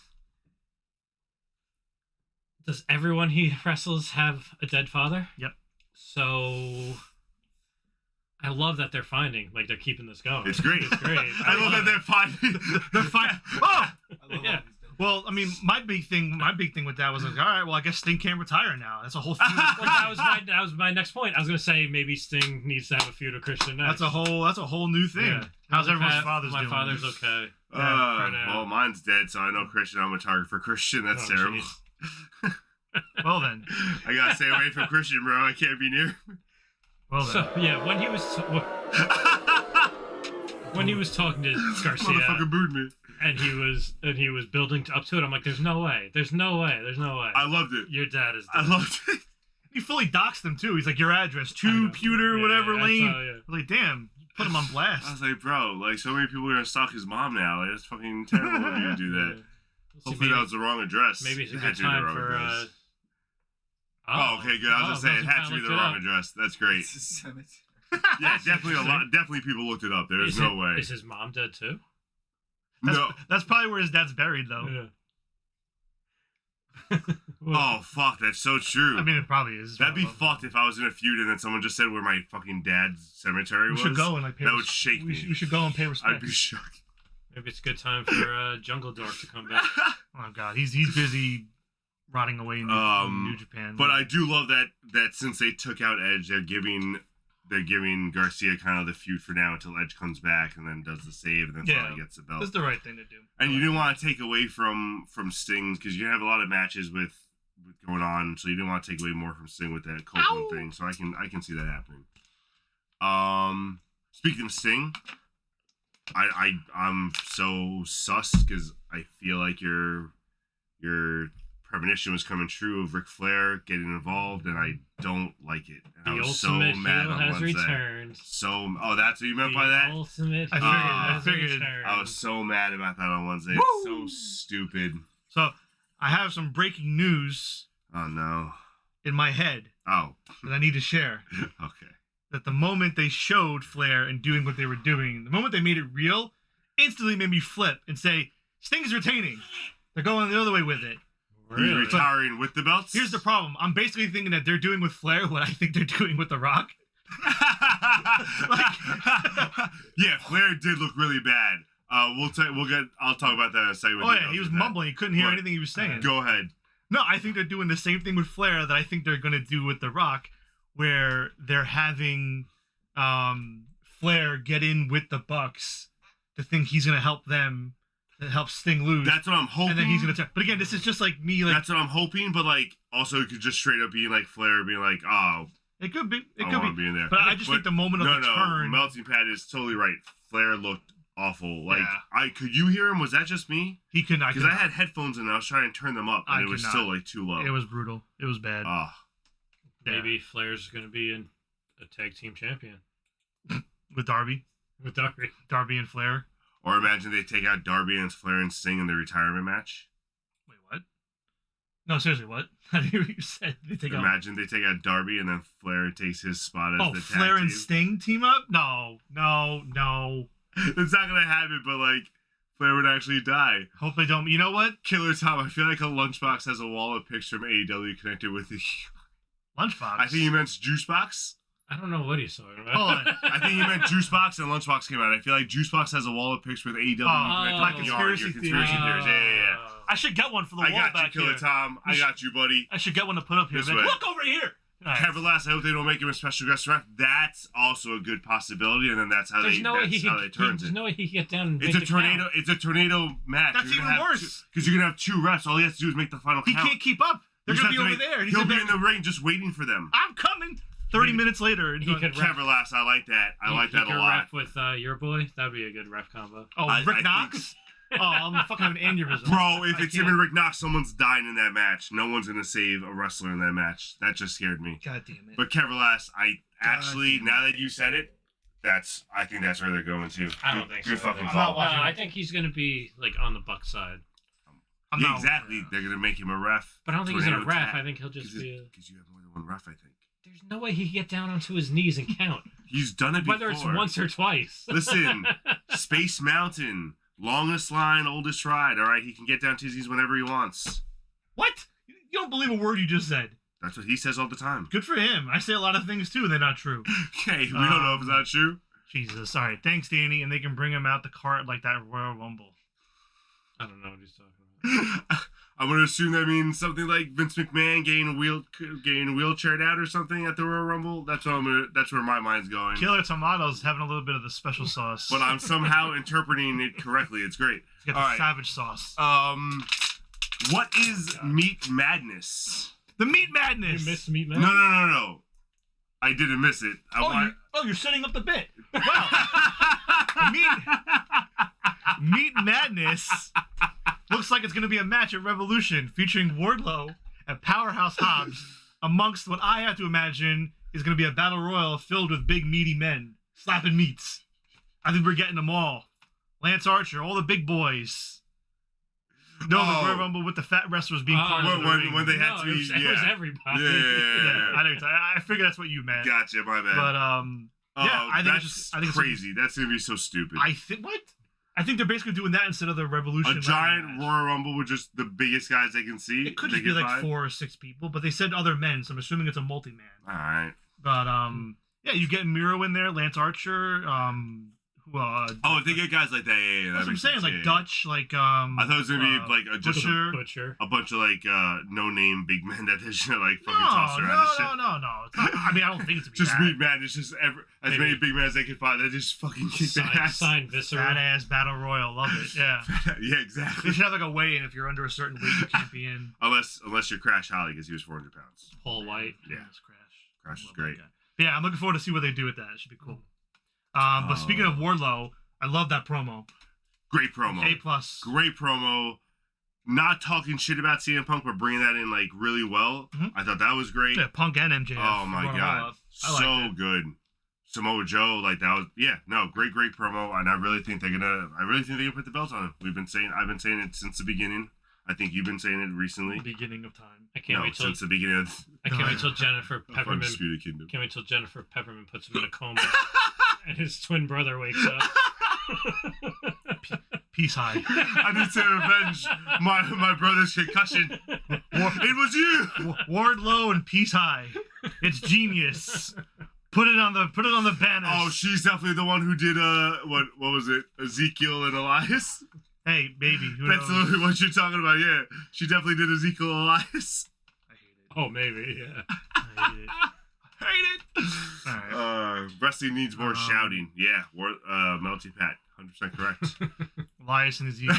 Does everyone he wrestles have a dead father? Yep. So I love that they're keeping this going. It's great. It's great. I love that they're finding. They're fine. Oh, I love Yeah. all these dead Well, I mean, my big thing with that was like, all right, well, I guess Sting can't retire now. That's a whole feud. Well, that was my next point. I was gonna say maybe Sting needs to have a feud with Christian next. That's a whole new thing. Yeah. How's everyone's father's My doing? father's okay. Well, mine's dead, so I know Christian. I'm a target for Christian. That's Oh, terrible. jeez. Well then. I gotta stay away from Christian, bro. I can't be near. Well then. So yeah, when he was talking to Garcia, Motherfucker booed me. and he was building up to it, I'm like, there's no way. I loved it. Your dad is I dead. loved it. He fully doxed them too. He's like, your address, I know. 2 Pewter, Yeah, whatever yeah, lane. I was Like, damn, put him on I blast. was like, bro, like so many people are gonna stalk his mom now. Like, that's fucking terrible of you to do that. Hopefully that was the wrong address. Maybe it's a It had good to be the time wrong for. address. Oh, okay, good. I was just saying it had to be the wrong address. That's great. It's a cemetery. Yeah, definitely people looked it up. There's no way. Is his mom dead too? No. That's probably where his dad's buried, though. Yeah. Oh fuck, that's so true. I mean, it probably is. That'd be fucked if I was in a feud and then someone just said where my fucking dad's cemetery We was. should go and like pay That would shake me. We should go and pay respect. I'd be shocked. Maybe it's a good time for Jungle Dork to come back. Oh god, he's busy rotting away in New Japan. But I do love that since they took out Edge, they're giving Garcia kind of the feud for now until Edge comes back and then does the save and then finally gets the belt. That's the right thing to do. And you didn't want to take away from Sting because you have a lot of matches with going on, so you didn't want to take away more from Sting with that Copeland thing. So I can see that happening. Speaking of Sting, I'm so sus because I feel like your premonition was coming true of Ric Flair getting involved, and I don't like it. And The I was so ultimate mad heel on has Wednesday. returned. That's what you meant by that? Ultimate I heel figured- I has figured- returned. I was so mad about that on Wednesday. Woo! It's so stupid. So I have some breaking news Oh no. in my head Oh. that I need to share. Okay. That the moment they showed Flair and doing what they were doing, the moment they made it real, instantly made me flip and say, Sting's retaining. They're going the other way with it. He's Really? retiring with the belts. Here's the problem. I'm basically thinking that they're doing with Flair what I think they're doing with The Rock. Yeah, Flair did look really bad. I'll talk about that in a second. Oh yeah, he was mumbling. You couldn't hear anything he was saying. Go ahead. No, I think they're doing the same thing with Flair that I think they're going to do with The Rock, where they're having Flair get in with the Bucks to think he's going to help them, to help Sting lose. That's what I'm hoping. And then he's going to turn. But again, this is just like me. Like That's what I'm hoping, but like also it could just straight up be like Flair being like, oh, it could be. It I could want to be. be in there. But I just think the moment of the turn. Melting Pat is totally right. Flair looked awful. Like Yeah. could you hear him? Was that just me? He could not. Because I had headphones in and I was trying to turn them up and I it was could still not. like too low. It was brutal. It was bad. Oh. Maybe Flair's going to be a tag team champion With Darby. with Darby. Darby and Flair. Or imagine they take out Darby and Flair and Sting in the retirement match. Wait, what? No, seriously, what? I didn't hear what you said. They take out. Imagine they take out Darby and then Flair takes his spot as the tag Flair and team. Sting team up? No. It's not gonna happen, but like Flair would actually die. Hope they don't. You know what? Killer Tom, I feel like a lunchbox has a wall of pics from AEW connected with it. Lunchbox. I think he meant Juicebox. I don't know what he's talking about. Hold on. I think he meant Juicebox and Lunchbox came out. I feel like Juicebox has a wall of pics with AEW connected my with conspiracy your theory. conspiracy theories. Yeah. I should get one for the I wall got you, back Killer here. Tom. I got you, buddy. I should get one to put up here. This Like, way. look over here. All right. Kevin Last, I hope they don't make him a special guest ref. That's also a good possibility, and then that's how There's they no way he turns there's it. no way he can get down and It's make a the count. tornado. It's a tornado match. That's even worse. Because you're gonna have two refs. All he has to do is make the final He count. can't keep up. They're You going just to be have over there. And He'll he's be in in there. the ring just waiting for them. I'm coming. 30 minutes later. And he could Kevin Last, I like that. I like that a lot. Ref with your boy. That'd be a good ref combo. Oh, I Rick think- Knox? Oh, I'm fucking having an aneurysm. Bro, if I it's him can't- and Rick Knox, someone's dying in that match. No one's gonna save a wrestler in that match. That just scared me. God damn it. But Kevin Last, I actually, damn it. now that you said it, I think that's where they're going to. I don't think Good so. fucking I'm call. not watching I think he's gonna be like on the Buck side, I'm Yeah, not- exactly. They're gonna make him a ref. but I don't think he's gonna Tornado ref. tag. I think he'll just be. Because you have more than one ref. I think There's no way he can get down onto his knees and count, he's done it before. whether it's once or twice. Listen, Space Mountain, longest line, oldest ride. All right, he can get down to his knees whenever he wants. What? You don't believe a word you just said. That's what he says all the time. Good for him. I say a lot of things too, and they're not true. Okay, we don't know if it's not true. Jesus. All right. Thanks, Danny. And they can bring him out the cart like that Royal Rumble. I don't know what he's talking about. I'm gonna assume that means something like Vince McMahon getting wheelchaired out or something at the Royal Rumble. That's where my mind's going. Killer Tomato's having a little bit of the special sauce. But I'm somehow interpreting it correctly. It's great. It's got the savage sauce. What is Meat Madness? The Meat Madness. You missed Meat Madness? No. I didn't miss it. You're setting up the bit. Wow. Meat Madness looks like it's going to be a match at Revolution featuring Wardlow and Powerhouse Hobbs amongst what I have to imagine is going to be a battle royal filled with big meaty men slapping meats. I think we're getting them all. Lance Archer, all the big boys. No, the Royal Rumble with the fat wrestlers being part of the ring. When they had to be, it was everybody. Yeah. I figured that's what you meant. Gotcha, my bad. But I think it's crazy. That's gonna be so stupid. I think they're basically doing that instead of the Revolution. A giant Royal Rumble with just the biggest guys they can see. It could just be like 4 or 6 people, but they said other men, so I'm assuming it's a multi-man. All right. But yeah, you get Miro in there, Lance Archer. If they get guys like that, yeah. That's what I'm saying, like Dutch, like I thought it was gonna be like a Butcher. a bunch of like no-name big men that they should like fucking toss around and shit. No. It's not, I mean, I don't think it's just that. Meat Man. It's just as many big men as they can find. They just fucking kick their ass. Sign Viscera. Badass battle royal, love it. Yeah. Yeah, exactly. They should have like a weigh-in. If you're under a certain weight, you can't be in. Unless you're Crash Holly because he was 400 pounds. Paul White. Yeah. Crash is great. Yeah, I'm looking forward to see what they do with that. It should be cool. But speaking of Wardlow, I love that promo. Great promo. A+. Great promo. Not talking shit about CM Punk, but bringing that in like really well. Mm-hmm. I thought that was great. Yeah, Punk and MJF. Oh my god, so good. Samoa Joe, like that was great promo, and I really think they're gonna put the belt on him. I've been saying it since the beginning. I think you've been saying it recently. Beginning of time. I can't wait till since the beginning of. I can't wait till Jennifer Peppermint. Undisputed Kingdom. Can't wait till Jennifer Peppermint puts him in a coma, and his twin brother wakes up. Peace high. I need to avenge my brother's concussion. It was you, Wardlow and Peace High. It's genius. Put it on the banner. Oh, she's definitely the one who did what was it? Ezekiel and Elias. Hey, baby. That's what you're talking about. Yeah, she definitely did Ezekiel and Elias. I hate it. Oh, maybe. Yeah. I hate it. All right. Wrestling needs more shouting. Yeah, Melty Pat, 100% correct. Elias and Ezekiel.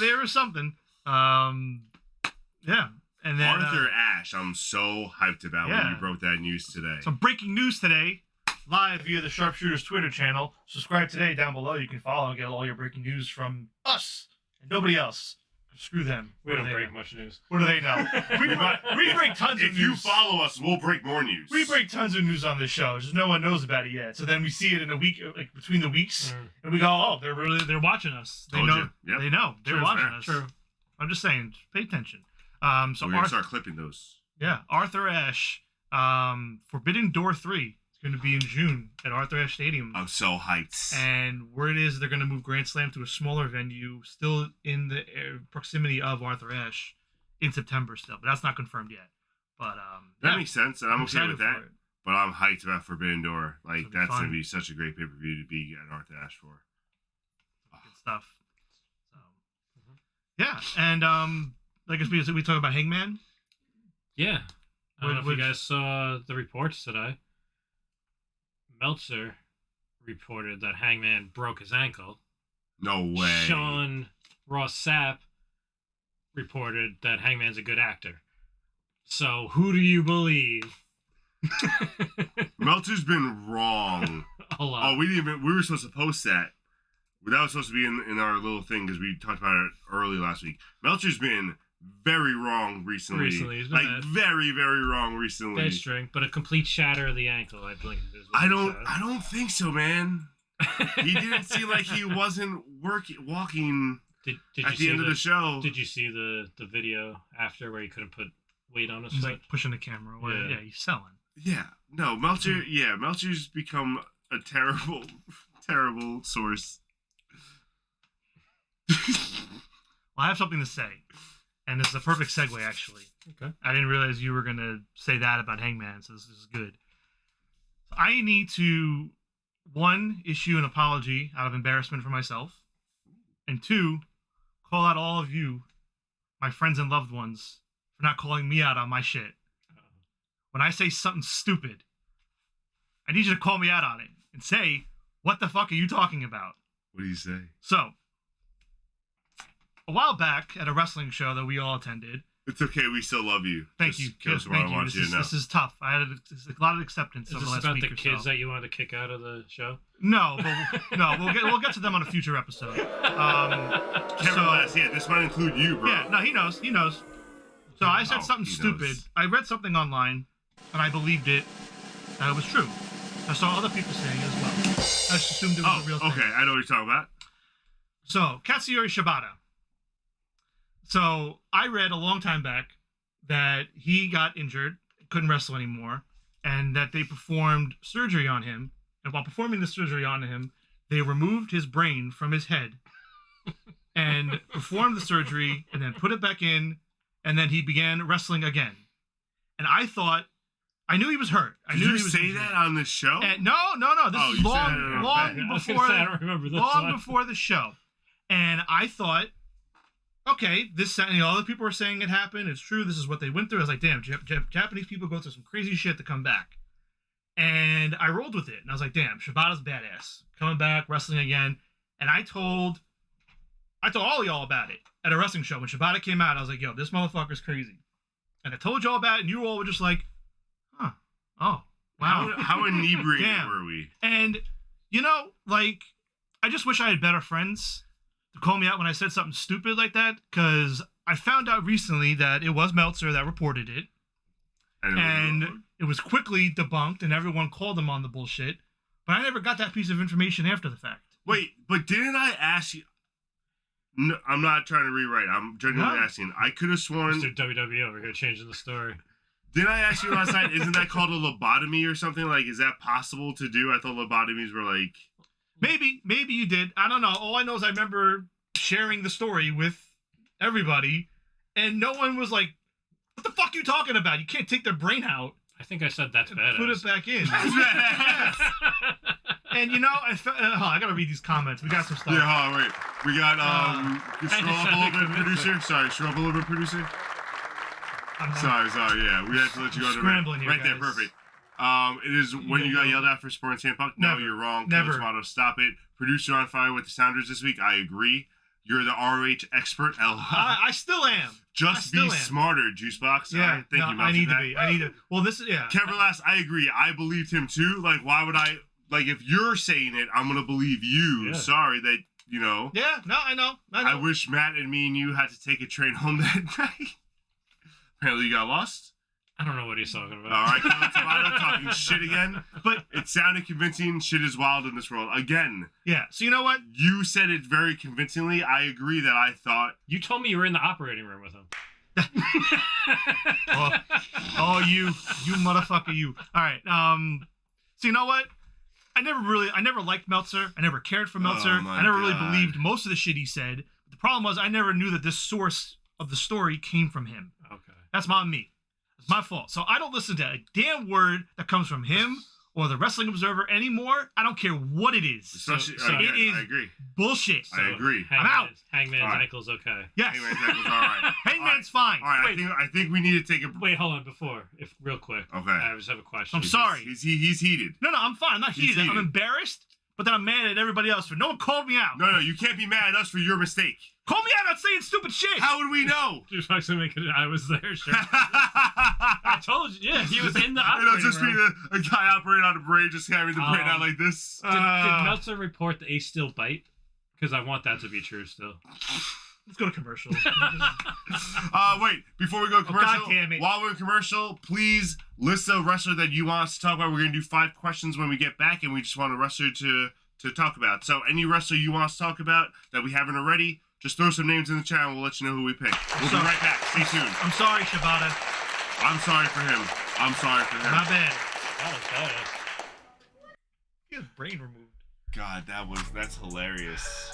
There was something. Yeah. And then Arthur Ashe, I'm so hyped about when you broke that news today. Some breaking news today, live via the SharpSHOOTers Twitter channel. Subscribe today down below. You can follow and get all your breaking news from us and nobody else. Screw them. We don't break much news. What do they know? we break tons of news. If you follow us, we'll break more news. We break tons of news on this show. Just no one knows about it yet. So then we see it in a week, like between the weeks, and we go, "Oh, they're watching us. They know. Yep. They know. They're watching us." True. I'm just saying, just pay attention. So we're gonna start clipping those. Yeah, Arthur Ashe, Forbidden Door 3. Going to be in June at Arthur Ashe Stadium. I'm so hyped. And word is they're going to move Grand Slam to a smaller venue, still in the proximity of Arthur Ashe, in September still. But that's not confirmed yet. But that makes sense, and I'm okay with that. It. But I'm hyped about Forbidden Door. Like that's fun. going to be such a great pay-per-view to be at Arthur Ashe for. Good stuff. So yeah, and like we talk about Hangman. Yeah, I don't know if you guys saw the reports today. Meltzer reported that Hangman broke his ankle. No way. Sean Ross Sapp reported that Hangman's a good actor. So who do you believe? Meltzer's been wrong. A lot. Oh, we were supposed to post that. That was supposed to be in our little thing because we talked about it early last week. Meltzer's been very wrong recently. He's been like very, very wrong recently. Dead string, but a complete shatter of the ankle, I think. I don't think so, man. He didn't seem like he wasn't walking at the end of the show. Did you see the video after where he couldn't put weight on his foot? He's like pushing the camera away. Yeah, he's selling. Yeah, no, Meltzer. Yeah, Meltzer's become a terrible, terrible source. Well, I have something to say. And this is a perfect segue, actually. Okay. I didn't realize you were going to say that about Hangman, so this is good. I need to, 1, issue an apology out of embarrassment for myself, and 2, call out all of you, my friends and loved ones, for not calling me out on my shit. When I say something stupid, I need you to call me out on it and say, what the fuck are you talking about? What do you say? So, a while back at a wrestling show that we all attended. It's okay. We still love you. Thank you. Just Thank I you. want you to know. This is tough. I had a lot of acceptance Is over the this last about week the or kids so. that you wanted to kick out of the show? No, but we'll get to them on a future episode. Yeah, this might include you, bro. Yeah, no, he knows. So I said something he stupid. knows. I read something online, and I believed it, and it was true. I saw other people saying it as well. I just assumed it was a real thing. Okay, I know what you're talking about. So, Katsuyori Shibata. So, I read a long time back that he got injured, couldn't wrestle anymore, and that they performed surgery on him. And while performing the surgery on him, they removed his brain from his head and performed the surgery and then put it back in, and then he began wrestling again. And I knew he was hurt. Did you say that on the show? No. This is you said it long on before. I don't remember this long one. before the show. And I thought, okay, this, other people were saying it happened. It's true. This is what they went through. I was like, damn, Japanese people go through some crazy shit to come back. And I rolled with it. And I was like, damn, Shibata's badass. Coming back, wrestling again. And I told all of y'all about it at a wrestling show. When Shibata came out, I was like, yo, this motherfucker's crazy. And I told y'all about it, and you all were just like, huh, oh, wow. How inebriated Damn. were we? And, I just wish I had better friends to call me out when I said something stupid like that, because I found out recently that it was Meltzer that reported it, and it was quickly debunked, and everyone called him on the bullshit, but I never got that piece of information after the fact. Wait, but didn't I ask you? No, I'm not trying to rewrite. I'm genuinely No. asking. I could have sworn. Mr. WWE over here changing the story. Didn't I ask you last night? Isn't that called a lobotomy or something? Like, is that possible to do? I thought lobotomies were like. Maybe you did. I don't know. All I know is I remember sharing the story with everybody, and no one was like, what the fuck are you talking about? You can't take their brain out I think I said that's and badass. put it back in. Yes. And I gotta read these comments. We got some stuff. Yeah, hold on, wait. We got scroll up a little bit, producer. Sorry, scroll up a little bit, producer. I'm Sorry, yeah. We had to let you go to Scrambling here, right there, guys. perfect. It is when you got yelled at for sporting Sam Punk. No, Never. you're wrong. Never. Tomato, stop it. Producer on fire with the Sounders this week. I agree. You're the ROH expert. I still am. Just be smarter, Juicebox. Yeah, I need to be. I need to. Well, this is Kevin Last, I agree. I believed him too. Like, why would I? Like, if you're saying it, I'm gonna believe you. Yeah. Sorry that Yeah, no, I know. I wish Matt and me and you had to take a train home that night. Apparently, you got lost. I don't know what he's talking about. All right, Kevin Tomato talking shit again. But It sounded convincing. Shit is wild in this world. Again, yeah. So you know what? you said it very convincingly. I agree that I thought. You told me you were in the operating room with him. Oh, you motherfucker, you. All right. So you know what? I never liked Meltzer. I never cared for Meltzer. my I never really God. believed most of the shit he said. The problem was I never knew that this source of the story came from him. Okay. That's on me. It's my fault. So I don't listen to a damn word that comes from him or the Wrestling Observer anymore. I don't care what it is. Especially, so again, it is I agree. bullshit. I agree. I'm out. Hangman's All right. ankle's okay. Yes. Hangman's ankle's all right. Hangman's fine. All right, Wait. I think we need to take a. Wait, hold on. Before, if real quick. Okay. I just have a question. I'm sorry. He's heated. No, I'm fine. I'm not He's heated. I'm heated. embarrassed, but then I'm mad at everybody else for no one called me out. No, you can't be mad at us for your mistake. Call me out on saying stupid shit. How would we know? Just actually make it. I was there. Sure. I told you. Yeah, he was in the operating just be room. a guy operating on a brain, just having the brain out like this. Did Meltzer report the Ace still bite? Because I want that to be true still. Let's go to commercial. Wait, before we go to commercial, God damn it. while we're in commercial, please list a wrestler that you want us to talk about. We're going to do 5 questions when we get back, and we just want a wrestler to talk about. So any wrestler you want us to talk about that we haven't already, just throw some names in the chat and we'll let you know who we pick. We'll be right back. Stay tuned. I'm sorry, Shibata. I'm sorry for him. I'm sorry for him. My bad. That was badass. He has brain removed. God, that's hilarious.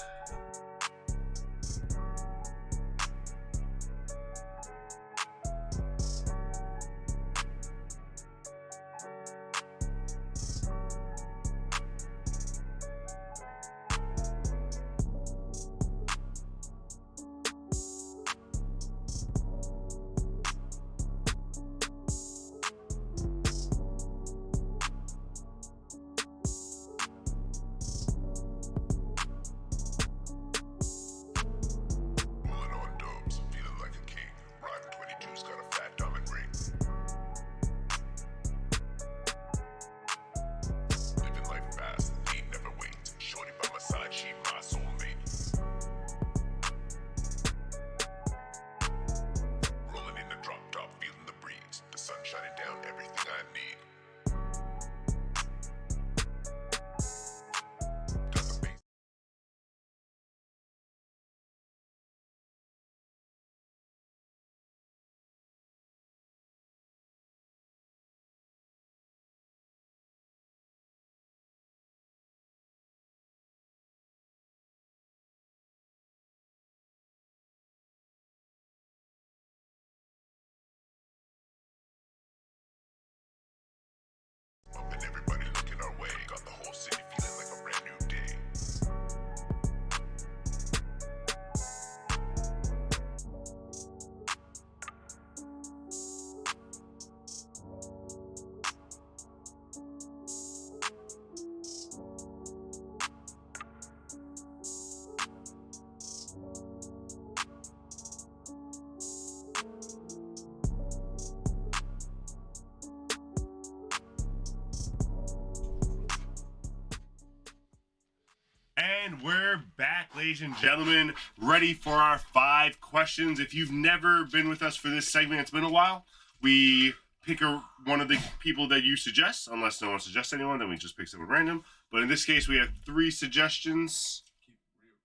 And we're back, ladies and gentlemen, ready for our 5 questions. If you've never been with us for this segment, it's been a while. We pick one of the people that you suggest. Unless no one suggests anyone, then we just pick someone random. But in this case, we have 3 suggestions. Keep rearrange.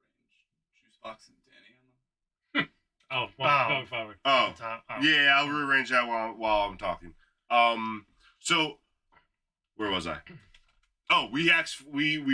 Juice box and Danny on them. Going forward. Oh, Top. yeah, I'll rearrange that while I'm talking. So where was I? Oh, we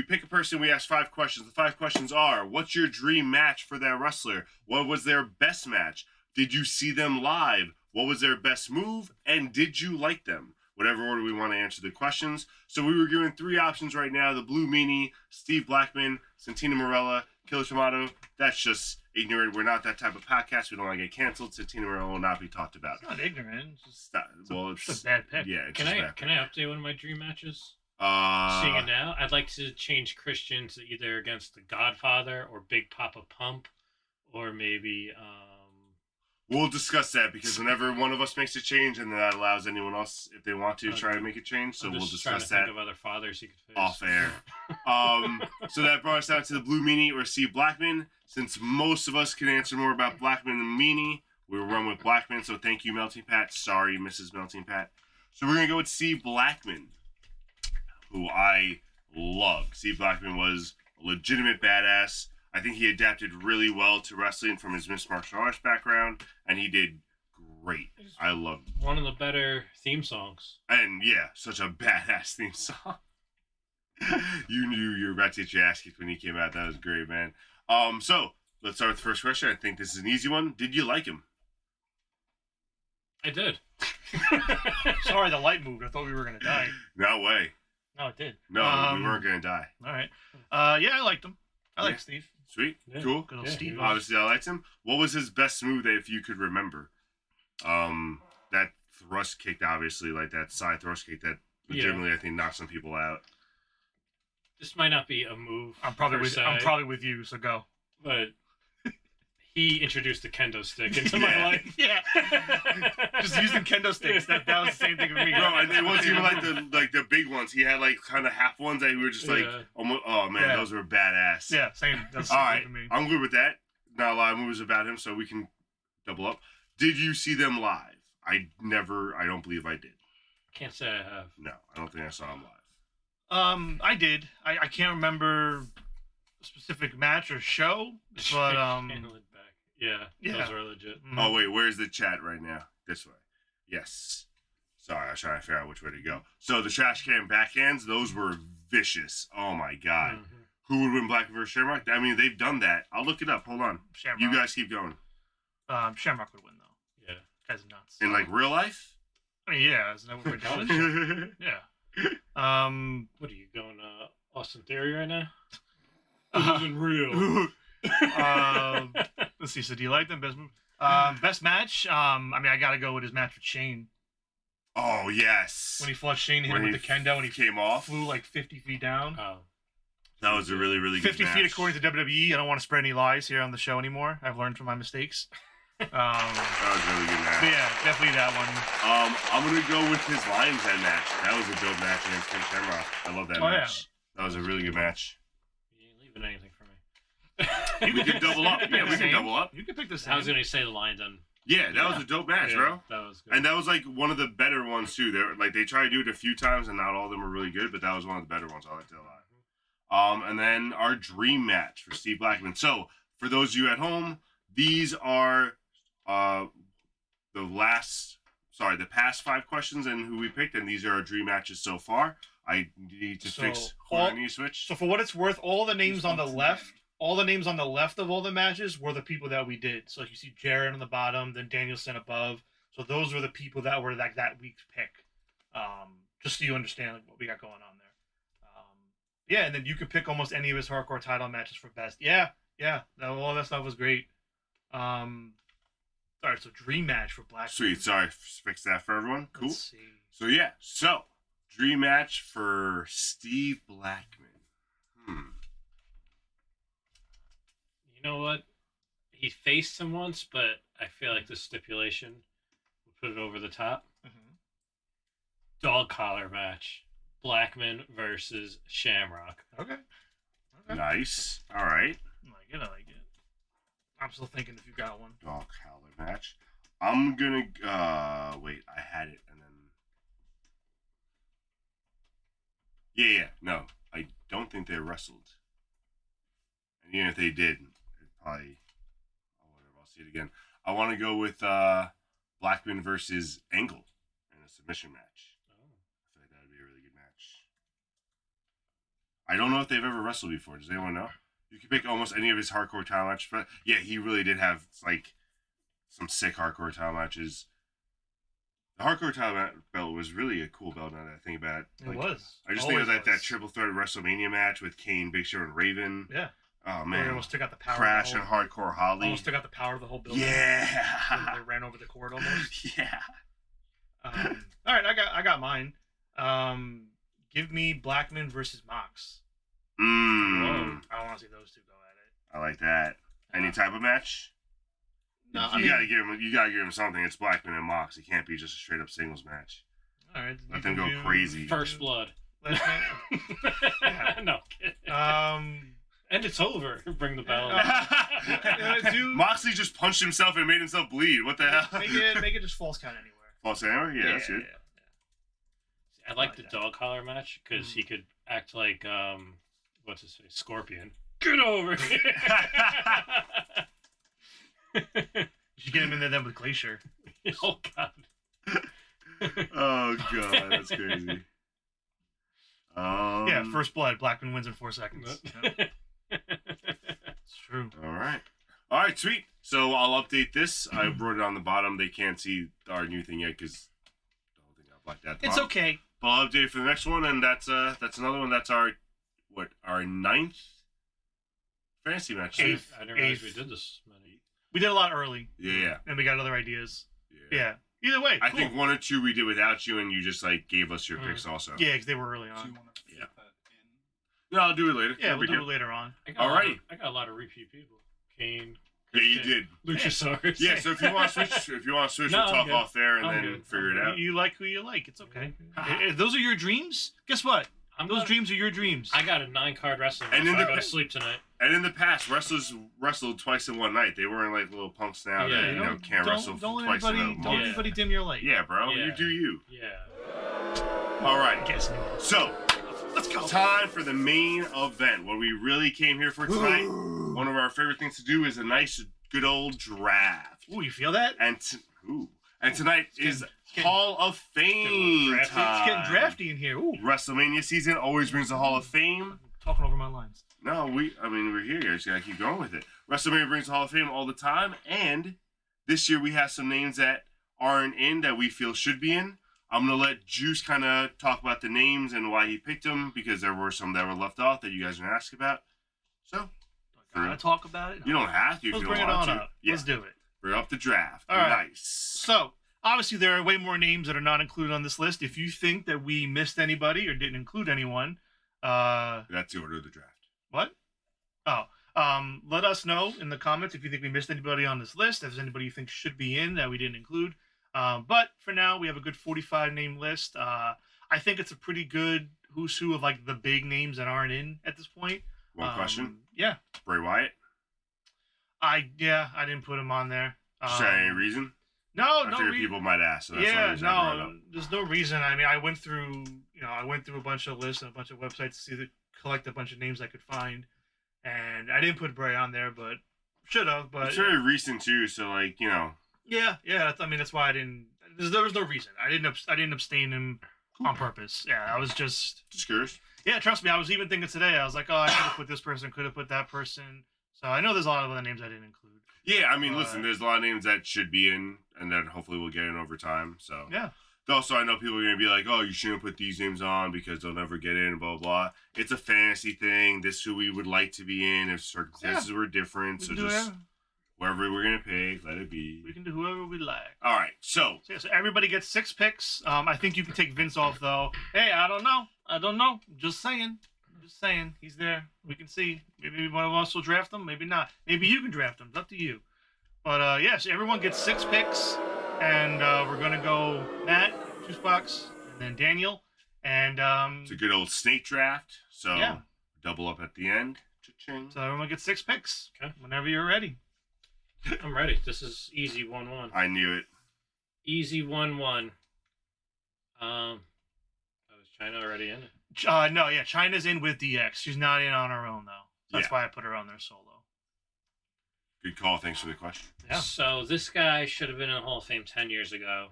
pick a person, we ask 5 questions. The 5 questions are: what's your dream match for that wrestler? What was their best match? Did you see them live? What was their best move? And did you like them? Whatever order we want to answer the questions. So we were given 3 options right now: the Blue Meanie, Steve Blackman, Santina Morella, Killer Tomato. That's just ignorant. We're not that type of podcast. We don't want to get canceled. Santina Morella will not be talked about. It's not ignorant. It's It's just a bad pick. Yeah, it's Can just I bad. can I update one of my dream matches? Seeing it now, I'd like to change Christian to either against the Godfather or Big Papa Pump, or maybe We'll discuss that because whenever one of us makes a change, and that allows anyone else, if they want to, try to make a change. So I'm we'll just trying discuss to that think of other fathers he could face. off air. So that brought us down to the Blue Meanie or Steve Blackman. Since most of us can answer more about Blackman than Meanie, we'll run with Blackman. So thank you, Melting Pat. Sorry, Mrs. Melting Pat. So we're gonna go with Steve Blackman, who I love. Steve Blackman was a legitimate badass. I think he adapted really well to wrestling from his mixed martial arts background, and he did great. I loved it. One of the better theme songs. And yeah, such a badass theme song. You knew you were about to get your ass kicked when he came out. That was great, man. So let's start with the first question. I think this is an easy one. Did you like him? I did. Sorry, the light moved. I thought we were gonna die. No way. No, it did. No, we weren't gonna die. All right. Yeah, I liked him. I like Yeah. Steve. Sweet. Yeah. Cool. Good old Yeah, Steve. he Obviously, I liked him. What was his best move that if you could remember? That thrust kick, obviously, like that side thrust kick that legitimately I think knocked some people out. This might not be a move. I'm probably per with. se, I'm probably with you. So go. But he introduced the kendo stick into Yeah. my life. Yeah. Just using kendo sticks. That was the same thing for me. Bro, and it wasn't even like the big ones. He had like kind of half ones that were just like Yeah. almost. Oh man, Yeah. those were badass. Yeah, same. That's All the same right, for me. I'm good with that. Not a lot of movies about him, so we can double up. Did you see them live? I don't believe I did. Can't say I have. No, I don't think I saw him live. I did. I can't remember a specific match or show, but Handle it back. Yeah, Yeah. those are legit. mm, Oh wait, where's the chat right now? This way. Yes. Sorry, I was trying to figure out which way to go. So the trash can backhands, those were vicious. Oh my god. Mhm. Who would win Blackman versus Shamrock? I mean, they've done that. I'll look it up. Hold on. Shamrock. You guys keep going. Shamrock would win though. Yeah. Guy's nuts. In like real life? I mean, yeah, isn't that what we're doing? yeah. Yeah. What are you going, Austin Theory right now? Uh, This isn't real. Let's see. So, do you like them? Best move? Best match? I mean, I gotta go with his match with Shane Oh yes. when he flushed Shane, hit When him he with the kendo, and he came off. flew like 50 feet down. Oh. That was a really, really good 50 match. feet according to WWE. I don't want to spread any lies here on the show anymore. I've learned from my mistakes. That was a really good match. But yeah, definitely that one. I'm gonna go with his Lions Den match. That was a dope match against King Shamrock. I love that Oh, match. That was a really good match. You ain't leaving anything for me. We can double up. Yeah, we can double up. You can pick this. I was going to say the Lions on. Yeah, that was a dope match, bro. That was good. And that was like one of the better ones too. They tried to do it a few times, and not all of them were really good, but that was one of the better ones. I liked it a lot. And then our dream match for Steve Blackman. So for those of you at home, these are the past 5 questions and who we picked, and these are our dream matches so far. I need to fix. I need to switch. So for what it's worth, all the names on the left, all the names on the left of all the matches were the people that we did. So you see Jared on the bottom, then Danielson above. So those were the people that were like that week's pick. Just so you understand like what we got going on there. Yeah, and then you could pick almost any of his hardcore title matches for best. Yeah, all that stuff was great. All right, so dream match for Black. Sweet. Sorry, fix that for everyone. Cool. Let's see. So dream match for Steve Blackman. You know what? He faced him once, but I feel like the stipulation would put it over the top. Mm-hmm. Dog collar match. Blackman versus Shamrock. Okay. Okay. Nice. All right. I like it. I'm still thinking if you got one. Dog howler match. I'm gonna wait. I had it and then. Yeah. No, I don't think they wrestled. And even if they did, it probably. Oh, whatever. I'll see it again. I want to go with Blackman versus Angle in a submission match. Oh. I feel like that would be a really good match. I don't know if they've ever wrestled before. Does anyone know? You could pick almost any of his hardcore title matches, but yeah, he really did have like some sick hardcore title matches. The hardcore title belt was really a cool belt. Now that I think about it, It was. I just think of Always that was. triple threat WrestleMania match with Kane, Big Show, and Raven. Yeah. Oh Where man, they almost took out the power. Crash of and the whole, Hardcore Holly. almost took out the power of the whole building. Yeah. They ran over the court almost. Yeah. All right, I got mine. Give me Blackman versus Mox. Mmm. I want to see those two go at it. I like that. Any type of match? No, You gotta give him something. It's Blackman and Mox. It can't be just a straight up singles match. All right. Let them go crazy. First blood. Last man. No kidding. And it's over. Bring the bell. Moxley just punched himself and made himself bleed. What the hell? Make it just false count anywhere. False anywhere? Yeah, that's good. I like the dog collar match because he could act like what's his face, Scorpion. Get over here. You should get him in there then with Glacier. Oh God. Oh god, that's crazy. Yeah, first blood. Blackman wins in 4 seconds. Yep. It's true. All right, sweet. So I'll update this. I wrote it on the bottom. They can't see our new thing yet because I don't think I blacked out. It's okay. But I'll update for the next one, and that's another one. That's our 9th fantasy match. I didn't realize we did this many. We did a lot early. Yeah. And we got other ideas. Yeah. Either way. I cool. think 1 or 2 we did without you, and you just like gave us your picks also. Yeah, because they were early Do on. you want to fit that in? No, I'll do it later. Yeah, No we'll big do deal. it later on. Alrighty. I got a lot of repeat people. Kane. Yeah, you Christian, did. Luchasaurus. Yeah, so if you want to switch, No, we'll I'm talk good. off there and I'm then good. figure it out. You like who you like. It's okay. Mhm. If those are your dreams, guess what? Those not- dreams are your dreams. I got a 9-card wrestling. And And in I the- go to sleep tonight. And in the past, wrestlers wrestled twice in one night. They weren't like little punks now Yeah, that can't wrestle don't let twice in a anybody, month. don't let Yeah. anybody dim your light. Yeah, bro, Yeah. you do you. Yeah. All right, Guess. so Let's go. time for the main event. What we really came here for tonight. One of our favorite things to do is a nice, good old draft. Ooh, you feel that? And tonight is getting- Hall of Fame drafty. time. It's getting drafty in here. Ooh, WrestleMania season always brings the Hall of Fame. talking over my lines. No, we're here. You just gotta keep going with it. WrestleMania brings the Hall of Fame all the time, and this year we have some names that aren't in that we feel should be in. I'm gonna let Juice kind of talk about the names and why he picked them because there were some that were left off that you guys are gonna ask about. So Gotta talk about it. you don't have to if Let's you bring don't it want on to. up. Yeah, Let's do it. bring up the draft. All right. Nice. So, obviously, there are way more names that are not included on this list. If you think that we missed anybody or didn't include anyone, That's the order of the draft. what? Oh, let us know in the comments if you think we missed anybody on this list. If there's anybody you think should be in that we didn't include. But for now, we have a good 45 name list. I think it's a pretty good who's who of like the big names that aren't in at this point. One question: Yeah, Bray Wyatt. I didn't put him on there. Just any reason? No, I no figured reason. people might ask. So that's the Yeah, reason I brought it no, up. there's no reason. I mean, I went through a bunch of lists and a bunch of websites to collect a bunch of names I could find, and I didn't put Bray on there, but should have. But It's very recent too, so yeah. That's why I didn't. There was no reason. I didn't abstain him on purpose. Yeah, I was just. just curious. Yeah, trust me. I was even thinking today. I was like, oh, I could have put this person, could have put that person. So I know there's a lot of other names I didn't include. Yeah, I mean, listen, there's a lot of names that should be in, and that hopefully we'll get in over time. So Yeah. Also, I know people are gonna be like, "Oh, you shouldn't put these names on because they'll never get in." Blah blah. It's a fantasy thing. This is who we would like to be in if circumstances were different. We So can do just it. wherever we're gonna pick, let it be. We can do whoever we like. All right. So So everybody gets 6 picks. I think you can take Vince off though. Hey, I don't know. Just saying. He's there. We can see. Maybe one of us will draft him. Maybe not. Maybe you can draft him. It's up to you. But yes, everyone gets 6 picks, and we're gonna go Matt, Juicebox, and then Daniel, and it's a good old snake draft. So Yeah. double up at the end. Cha-ching. So everyone gets 6 picks. Okay. Whenever you're ready. I'm ready. This is easy 1-1. I knew it. Easy 1-1. Was China already in it? No, yeah, China's in with DX. She's not in on her own though. That's why I put her on there solo. Good call. Thanks for the question. Yeah. So this guy should have been in the Hall of Fame 10 years ago.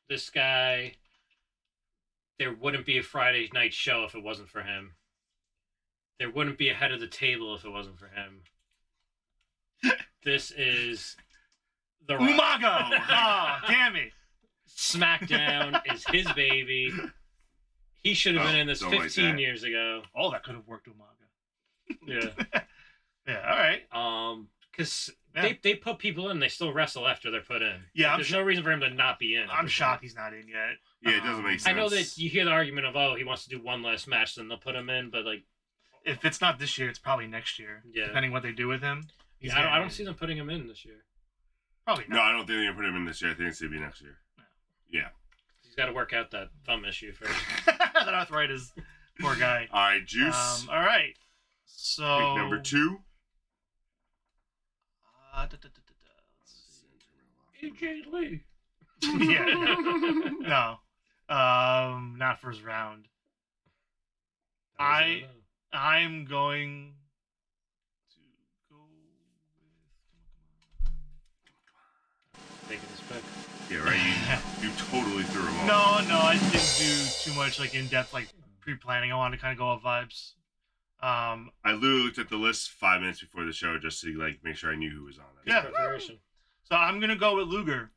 This guy, there wouldn't be a Friday night show if it wasn't for him. There wouldn't be a head of the table if it wasn't for him. This is the Rock. Umaga! Oh, damn it. SmackDown is his baby. He should have been in this don't like 15 that. years ago. Oh, that could have worked, Umaga. Yeah. Yeah, all right. Because Yeah. they put people in, they still wrestle after they're put in. Yeah, Like, there's no reason for him to not be in. at I'm this shocked point. he's not in yet. Yeah, it doesn't make I sense. know that you hear the argument of, oh, he wants to do one last match, then they'll put him in, but like, If it's not this year, it's probably next year. Yeah. Depending what they do with him. He's I getting don't in. see them putting him in this year. Probably No, not. I don't think they're going to put him in this year. I think it's going to be next year. Yeah. He's got to work out that thumb issue first. That arthritis. Poor guy. All right, Juice. All right. So. Pick number 2. Let's see. AJ Lee. Yeah. No. Not first round. I'm going to go with. Taking his pick. Yeah, right. You totally threw him off. No, I didn't do too much like in depth like pre-planning. I wanted to kind of go off vibes. I literally looked at the list 5 minutes before the show just to like make sure I knew who was on it. Yeah. Preparation. So I'm gonna go with Luger.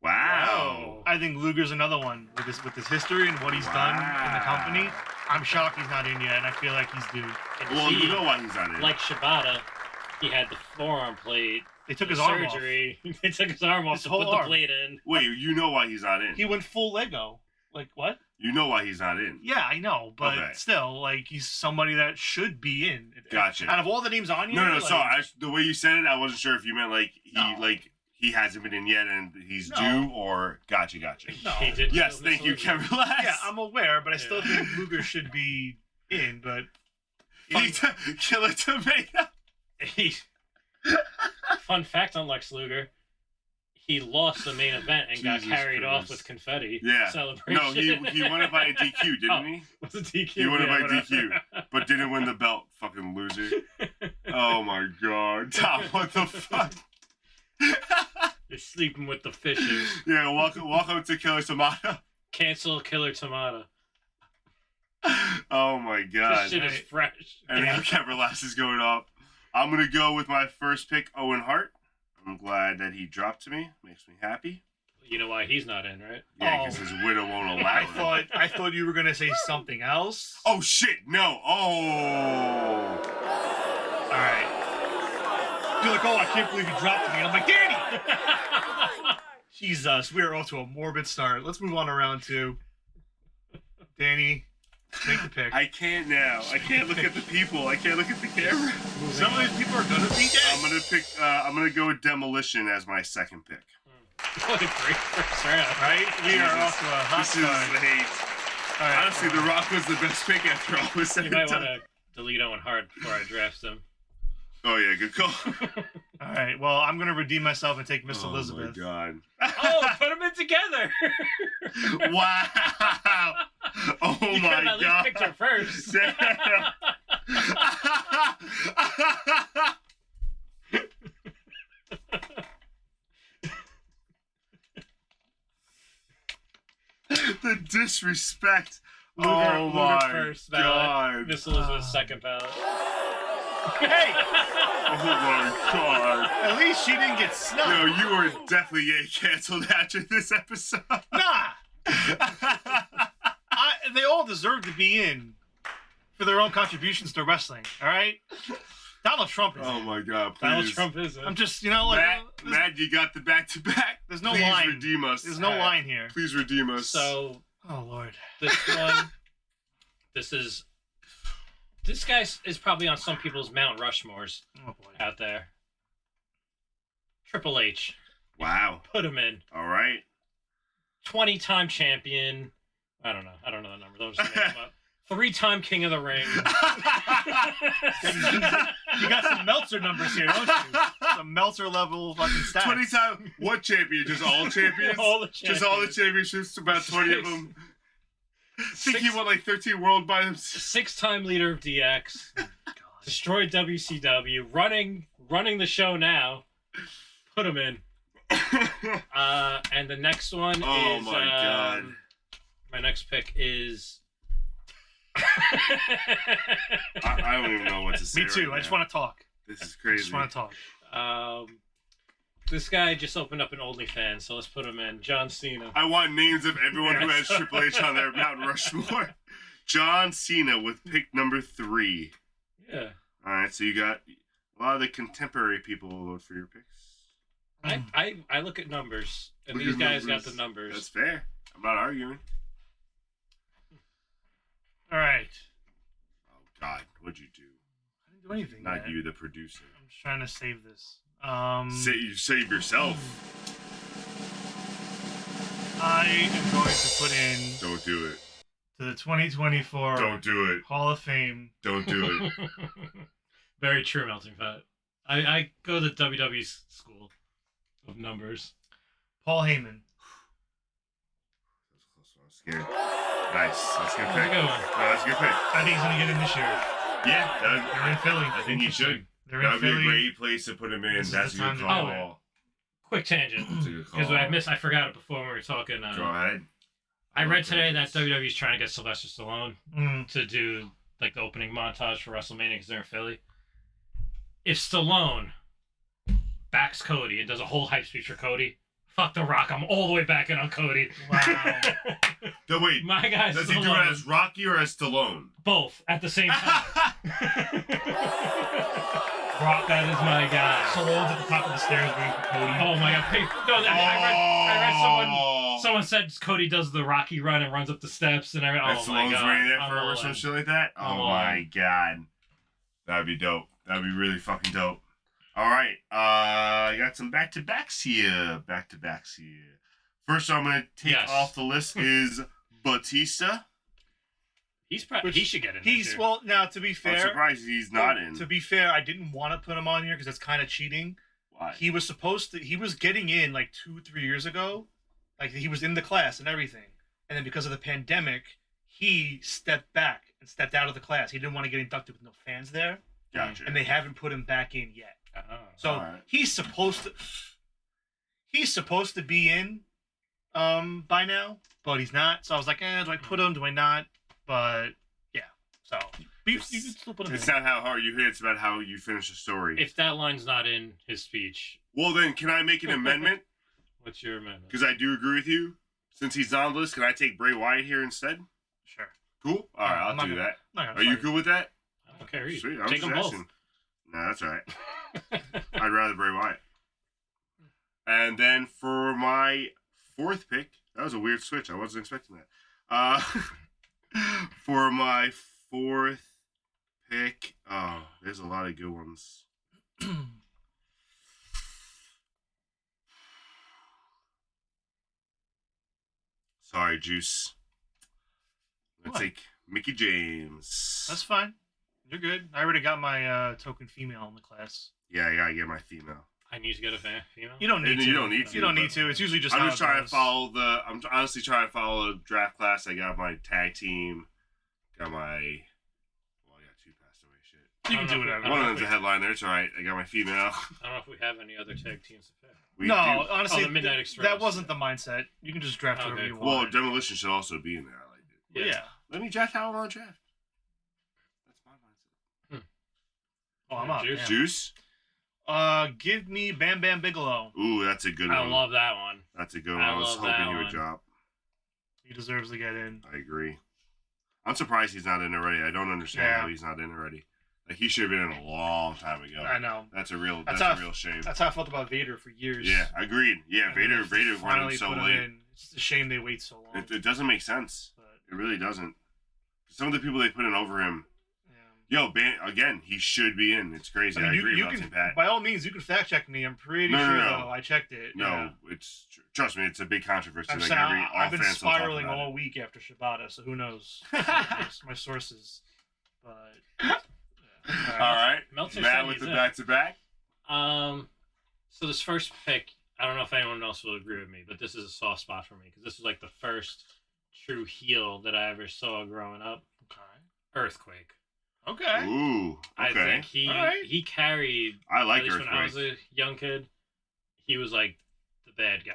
Wow. I think Luger's another one with his history and what he's done in the company. I'm shocked he's not in yet, and I feel like he's due. Well, you know why he's not in. Like Shibata, he had the forearm plate. They took his arm off. surgery. They took his arm off His to whole put the arm. plate in. Wait, you know why he's not in. He went full Lego. Like what? You know why he's not in. Yeah, I know, but Okay. still, like he's somebody that should be in. Gotcha. Out of all the names on here, No, like, sorry. The way you said it, I wasn't sure if you meant like No. he hasn't been in yet and he's No. due or gotcha. No. He did Yes, kill thank you, Miss Elizabeth. Kevin Lass. Yeah, I'm aware, but I still Yeah. think Luger should be in. But Killer Tomato. Fun fact on Lex Luger. He lost the main event and got Jesus carried off Christ. with confetti. Yeah. Celebration. No, he won it by a DQ, didn't Oh. he? Was it DQ? He won it by whatever. DQ, but didn't win the belt. Fucking loser. Oh my god, Tom, what the fuck? You're sleeping with the fishes. Yeah, welcome to Killer Tomato. Cancel Killer Tomato. Oh my This god. shit is fresh. And now Kevin Lass is going up. I'm gonna go with my first pick, Owen Hart. I'm glad that he dropped to me. Makes me happy. You know why he's not in, right? Yeah, because his widow won't allow I it. thought you were gonna say something else. Oh shit! No! Oh! All right. You're like, oh, I can't believe he dropped me. And I'm like, Danny! Jesus, we are off to a morbid start. Let's move on to round 2. Danny, make the pick. I can't now. I can't look at the people. I can't look at the camera. Some of these people are gonna be dead. I'm gonna pick. I'm gonna go with Demolition as my second pick. What a great first round. Right? We are off to a hot This is start. hate. All right. Honestly, The Rock was the best pick after all was said You and might want done. to delete Owen Hart before I draft him. Oh yeah, good call. All right. Well, I'm gonna redeem myself and take Miss Elizabeth. Oh my god. Oh, put them in together. Wow. Oh You could have my at least god. picked her first. The disrespect. Luger, Oh Luger my first ballot. god. Miss Elizabeth's second ballot. Hey, Oh my god. at least she didn't get snubbed. No, you were definitely getting canceled after this episode. Nah. They all deserve to be in for their own contributions to wrestling. All right. Donald Trump is Oh in. my god, Donald please. Trump is it. I'm just, like, Matt, you got the back-to-back. there's no Please line. redeem us. There's no All right. line here. Please redeem us. So Oh Lord. this one, this guy is probably on some people's Mount Rushmores Oh boy. out there. Triple H, Wow. put him in. All right. 20-time champion. I don't know the number. Those just make them up. 3-time King of the Ring. You got some Meltzer numbers here, don't you? Some Meltzer level fucking stats. 20 times. What champion? Just all champions? All the Just all the champions. championships, about 20 of them. I think he won like 13 world by himself. 6-time leader of DX. Destroyed WCW. Running the show now. Put him in. And the next one Oh is... my God. My next pick is... I don't even know what to say. Me too. right I just now. want to talk. This is I crazy. just want to talk. This guy just opened up an OnlyFans, so let's put him in. John Cena. I want names of everyone who has Yes. Triple H on their Mount Rushmore. John Cena with pick number 3. Yeah. All right, so you got a lot of the contemporary people will vote for your picks. I look at numbers, and Look these at guys numbers. got the numbers. That's fair. I'm not arguing. All right. Oh God, what'd you do? I didn't do anything. Not yet. you, the producer. I'm just trying to save this. You save yourself. I am going to put in Don't do it. to the 2024 Don't do it. Hall of Fame. Don't do it. Very true, Melting Pot. I go to WWE's school of numbers. Paul Heyman. I'm scared. Nice. That's a good That's a pick. good No, one. that's a good pick. I think he's going to get in this year. Yeah, They're in Philly. I think he should. They're That in would be a Philly. great place to put him in. This is That's a the good time to call. do it. Quick tangent, That's a good call. because I forgot it before when we were talking. Go ahead. I read today that WWE's trying to get Sylvester Stallone Mm. to do like the opening montage for WrestleMania because they're in Philly. If Stallone backs Cody and does a whole hype speech for Cody, fuck The Rock, I'm all the way back in on Cody. Wow. No, wait. My guy Does he do it Stallone, as Rocky or as Stallone? both at the same time. Rock, that is my guy. Stallone's at the top of the stairs waiting for Cody. Oh my god! No, I read someone said Cody does the Rocky run and runs up the steps and everything. And Oh my Stallone's god! waiting there I'm for all or some in. shit like that? I'm Oh all my in. god. That'd be dope. That'd be really fucking dope. Alright, I got some back-to-backs here. First I'm going to take Yes. off the list is Batista. He should get in. He's this year. well. Now, to be I'm fair, surprised he's not in. To be fair, I didn't want to put him on here because that's kind of cheating. Why? He was supposed to. He was getting in like 2-3 years ago, like he was in the class and everything. And then because of the pandemic, he stepped back and stepped out of the class. He didn't want to get inducted with no fans there, Gotcha. and they haven't put him back in yet. Oh. So Alright. he's supposed to. He's supposed to be in, by now, but he's not. So I was like, do I put him? Do I not? But yeah. So you can still put him It's in. not how hard you hit, it's about how you finish a story. If that line's not in his speech, Well then, can I make an amendment? what's your amendment? Because I do agree with you. Since he's on the list, can I take Bray Wyatt here instead? Sure. Cool? Alright, I'm I'll not do gonna- that. I'm not gonna Are you fight. cool with that? I don't care. Sweet, I'm Take just them both. asking. No, that's alright. I'd rather Bray Wyatt. And then for my 4th pick, that was a weird switch. I wasn't expecting that. For my 4th pick, oh, there's a lot of good ones. Sorry, Juice. Let's What? take Mickey James. That's fine. You're good. I already got my token female in the class. Yeah, I gotta get my female. I need to get a female. You don't need to. You don't need to, You don't need but- to. It's usually just. I'm how just it trying to goes. follow the. I'm honestly trying to follow the draft class. I got my tag team. Got my. Well, I got 2 passed away. Shit. You can do I whatever. don't One of know them's a headliner. It's all right. I got my female. I don't know if we have any other tag teams to pick. We No, do. honestly, Oh, the Midnight Express. that wasn't the mindset. You can just draft Okay, whatever you cool. Well, want. demolition should also be in there. I like it. Yeah. Let me draft how I want to draft. That's my mindset. Oh, I'm up. Juice. yeah. Juice. Give me Bam Bam Bigelow. Ooh, that's a good I one. love that one. That's a good one. I I was love hoping that he would one. drop. He deserves to get in. I agree. I'm surprised he's not in already. I don't understand Yeah. how he's not in already. Like he should have been in a long time ago. I know. That's a real. That's That's how- a real shame. That's how I felt about Vader for years. Yeah, agreed. Yeah, And then Vader. they Vader finally went in so put him late. in. It's just a shame they wait so long. It doesn't make sense. But It really doesn't. Some of the people they put in over him. yeah. Again, he should be in. It's crazy. I agree about St. Pat. By all means, you can fact check me. I'm pretty sure, though. I checked it. No, yeah. trust me, it's a big controversy. I've been spiraling all week after Shibata, so who knows? my sources. But all right. Meltzer Matt with the back-to-back. So this first pick, I don't know if anyone else will agree with me, but this is a soft spot for me because this was like the first true heel that I ever saw growing up. Okay. Earthquake. Okay. Ooh. Okay. I think he carried. I like at least Earthquake. When I was a young kid, he was like the bad guy.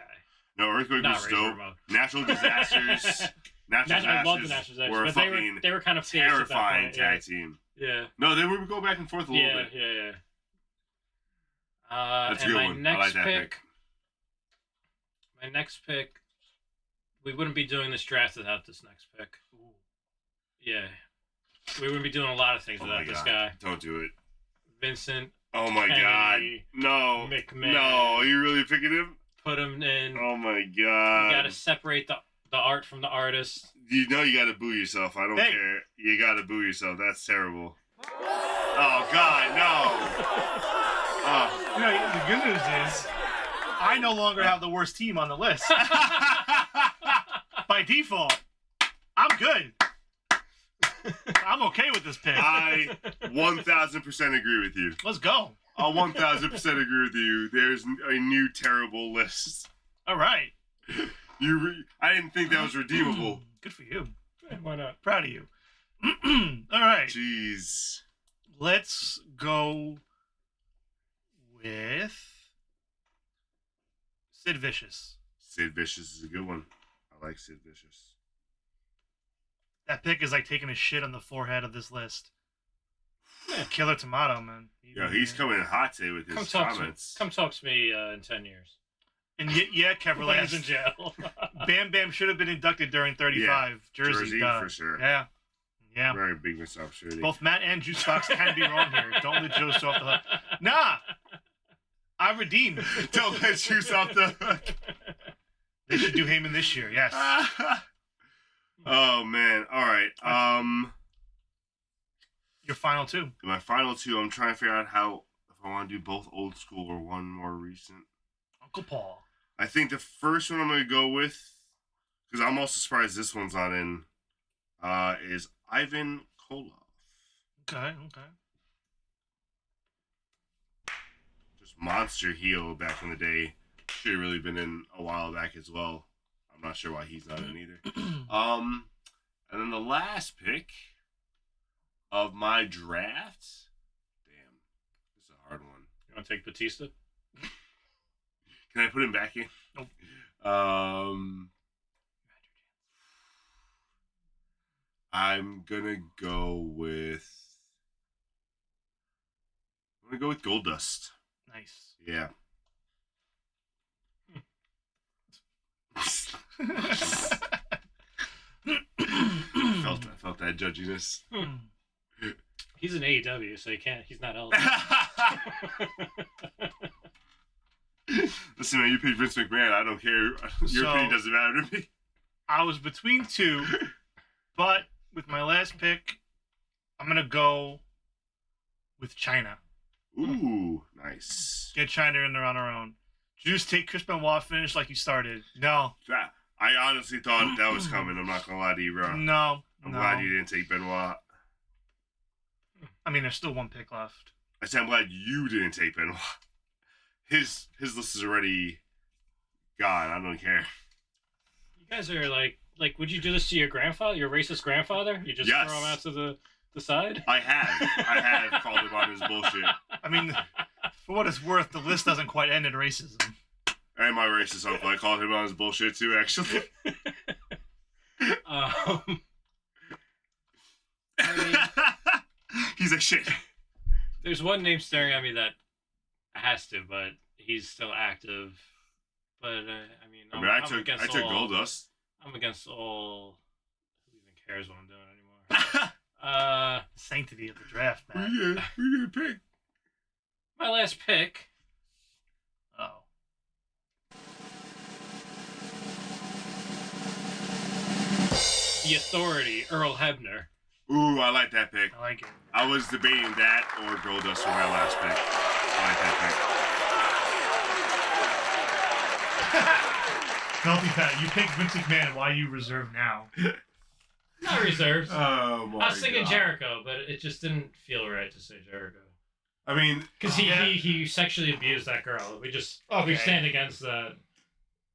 No, Earthquake was dope. Natural disasters. I love the natural disasters, were but they were kind of terrifying tag team. Yeah. No, they would go back and forth a little bit. Yeah. That's a good one. I like that pick. My next pick, we wouldn't be doing this draft without this next pick. Ooh. Yeah. We wouldn't be doing a lot of things without this guy. Don't do it. Vincent. Oh my Kennedy, God. No. McMahon. No, are you really picking him? Put him in. Oh my God. You gotta separate the art from the artist. You know you gotta boo yourself. I don't care. You gotta boo yourself. That's terrible. Oh God, no. You know, the good news is I no longer have the worst team on the list. By default, I'm good. I'm okay with this pick. I 1,000% agree with you. Let's go. I'll 1,000% agree with you. There's a new terrible list. All right. I didn't think that was redeemable. Good for you. Why not? Proud of you. All right. Jeez. Let's go with Sid Vicious. Sid Vicious is a good one. I like Sid Vicious. That pick is like taking a shit on the forehead of this list. Killer Tomato, man. He's coming in hot today with his comments. Come talk to me in 10 years. And yet, Kevin He's in jail. Bam Bam should have been inducted during 35. Jersey for sure. Yeah. Very big missed opportunity. Both Matt and Juicebox can be wrong here. Don't let Joe off the hook. Nah. I redeemed. Don't let Juice off the hook. They should do Heyman this year, yes. Oh, man. All right. Your final two. My final two, I'm trying to figure out if I want to do both old school or one more recent. Uncle Paul. I think the first one I'm going to go with, because I'm also surprised this one's not in, is Ivan Koloff. Okay. Just monster heel back in the day. Should have really been in a while back as well. I'm not sure why he's not in either. And then the last pick of my draft. Damn, this is a hard one. You want to take Batista? Can I put him back in? Nope. I'm gonna go with Goldust. Nice. Yeah. felt that judginess. He's in AEW, so he's not eligible. Listen, man, you picked Vince McMahon. I don't care. Your opinion doesn't matter to me. I was between two, but with my last pick, I'm going to go with China. Ooh, nice. Get China in there on her own. Juice, take Chris Benoit, finish like you started. No. I honestly thought that was coming. I'm not going to lie to you, bro. No. I'm glad you didn't take Benoit. I mean, there's still one pick left. I said I'm glad you didn't take Benoit. His list is already gone. I don't care. You guys are like, would you do this to your grandfather, your racist grandfather? You just throw him out to the side? I have called him on his bullshit. I mean, for what it's worth, the list doesn't quite end at racism. And my racist uncle, I called him on his bullshit too, actually. I mean, he's a shit. There's one name staring at me that has to, but he's still active. But I took Goldust. I'm against all. Who even cares what I'm doing anymore? Sanctity of the draft, man. Who you gonna pick? My last pick. Oh. The Authority, Earl Hebner. Ooh, I like that pick. I like it. I was debating that or Goldust for my last pick. I like that pick. Healthy Pat, you picked Vince McMahon. Why you reserve now? Not reserved. Oh my I was thinking God. Jericho, but it just didn't feel right to say Jericho. I mean, Because he sexually abused that girl. We Okay. stand against that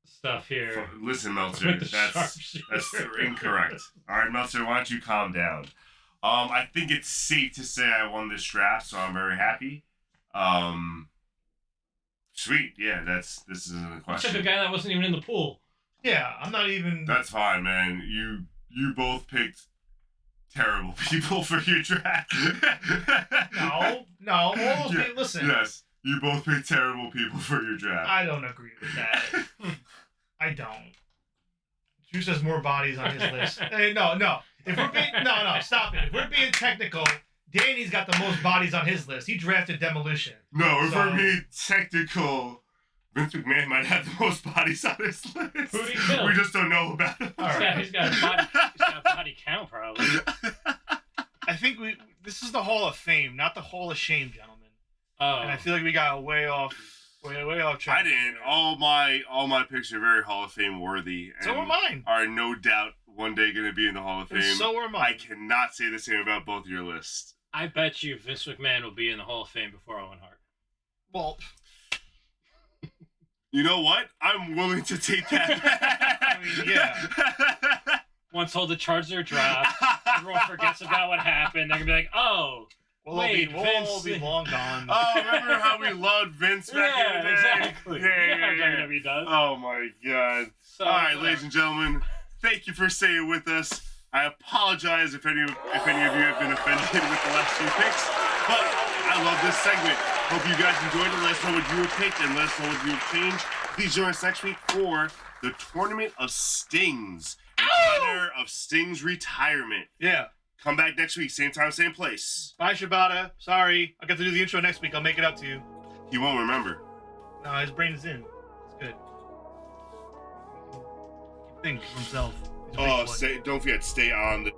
stuff here. listen, Meltzer, With the that's sharpshooter. incorrect. All right, Meltzer, why don't you calm down? I think it's safe to say I won this draft, so I'm very happy. Sweet, yeah, this isn't a You took a question. guy that wasn't even in the pool. Yeah, I'm not even. That's fine, man. You both picked terrible people for your draft. No. All those people. Listen, Yes, you both picked terrible people for your draft. I don't agree with that. I don't. Juice has more bodies on his list. Hey, no. If we're being no, stop it. If we're being technical, Danny's got the most bodies on his list. He drafted Demolition. No, if So- we're being technical, Vince McMahon might have the most bodies on his list. Who'd he kill? We just don't know about him. All right. He's got a body count probably. I think this is the Hall of Fame, not the Hall of Shame, gentlemen. Oh, And I feel like we got way off track. I didn't. All my picks are very Hall of Fame worthy. And So are mine. are no doubt one day going to be in the Hall of And Fame. so are I mine. cannot say the same about both your lists. I bet you Vince McMahon will be in the Hall of Fame before Owen Hart. Well, You know what? I'm willing to take that back. I mean, yeah. Once all the charges are dropped, everyone forgets about what happened. They're gonna be like, "Oh, we'll Wait, all Vince- be long gone. Oh, remember how we loved Vince back in the day? exactly." Yeah. WWE does. Oh my God. So, All right, ladies and gentlemen, thank you for staying with us. I apologize if any of you have been offended with the last few picks, but I love this segment. Hope you guys enjoyed it. Let us know what you have picked and let us know what you have changed. Please join us next week for the Tournament of Stings in honor of Sting's retirement. Yeah. Come back next week, same time, same place. Bye, Shibata. Sorry. I'll get to do the intro next week. I'll make it up to you. He won't remember. No, his brain is in. It's good. Think for himself. He's a big Oh, boy. don't forget, stay on the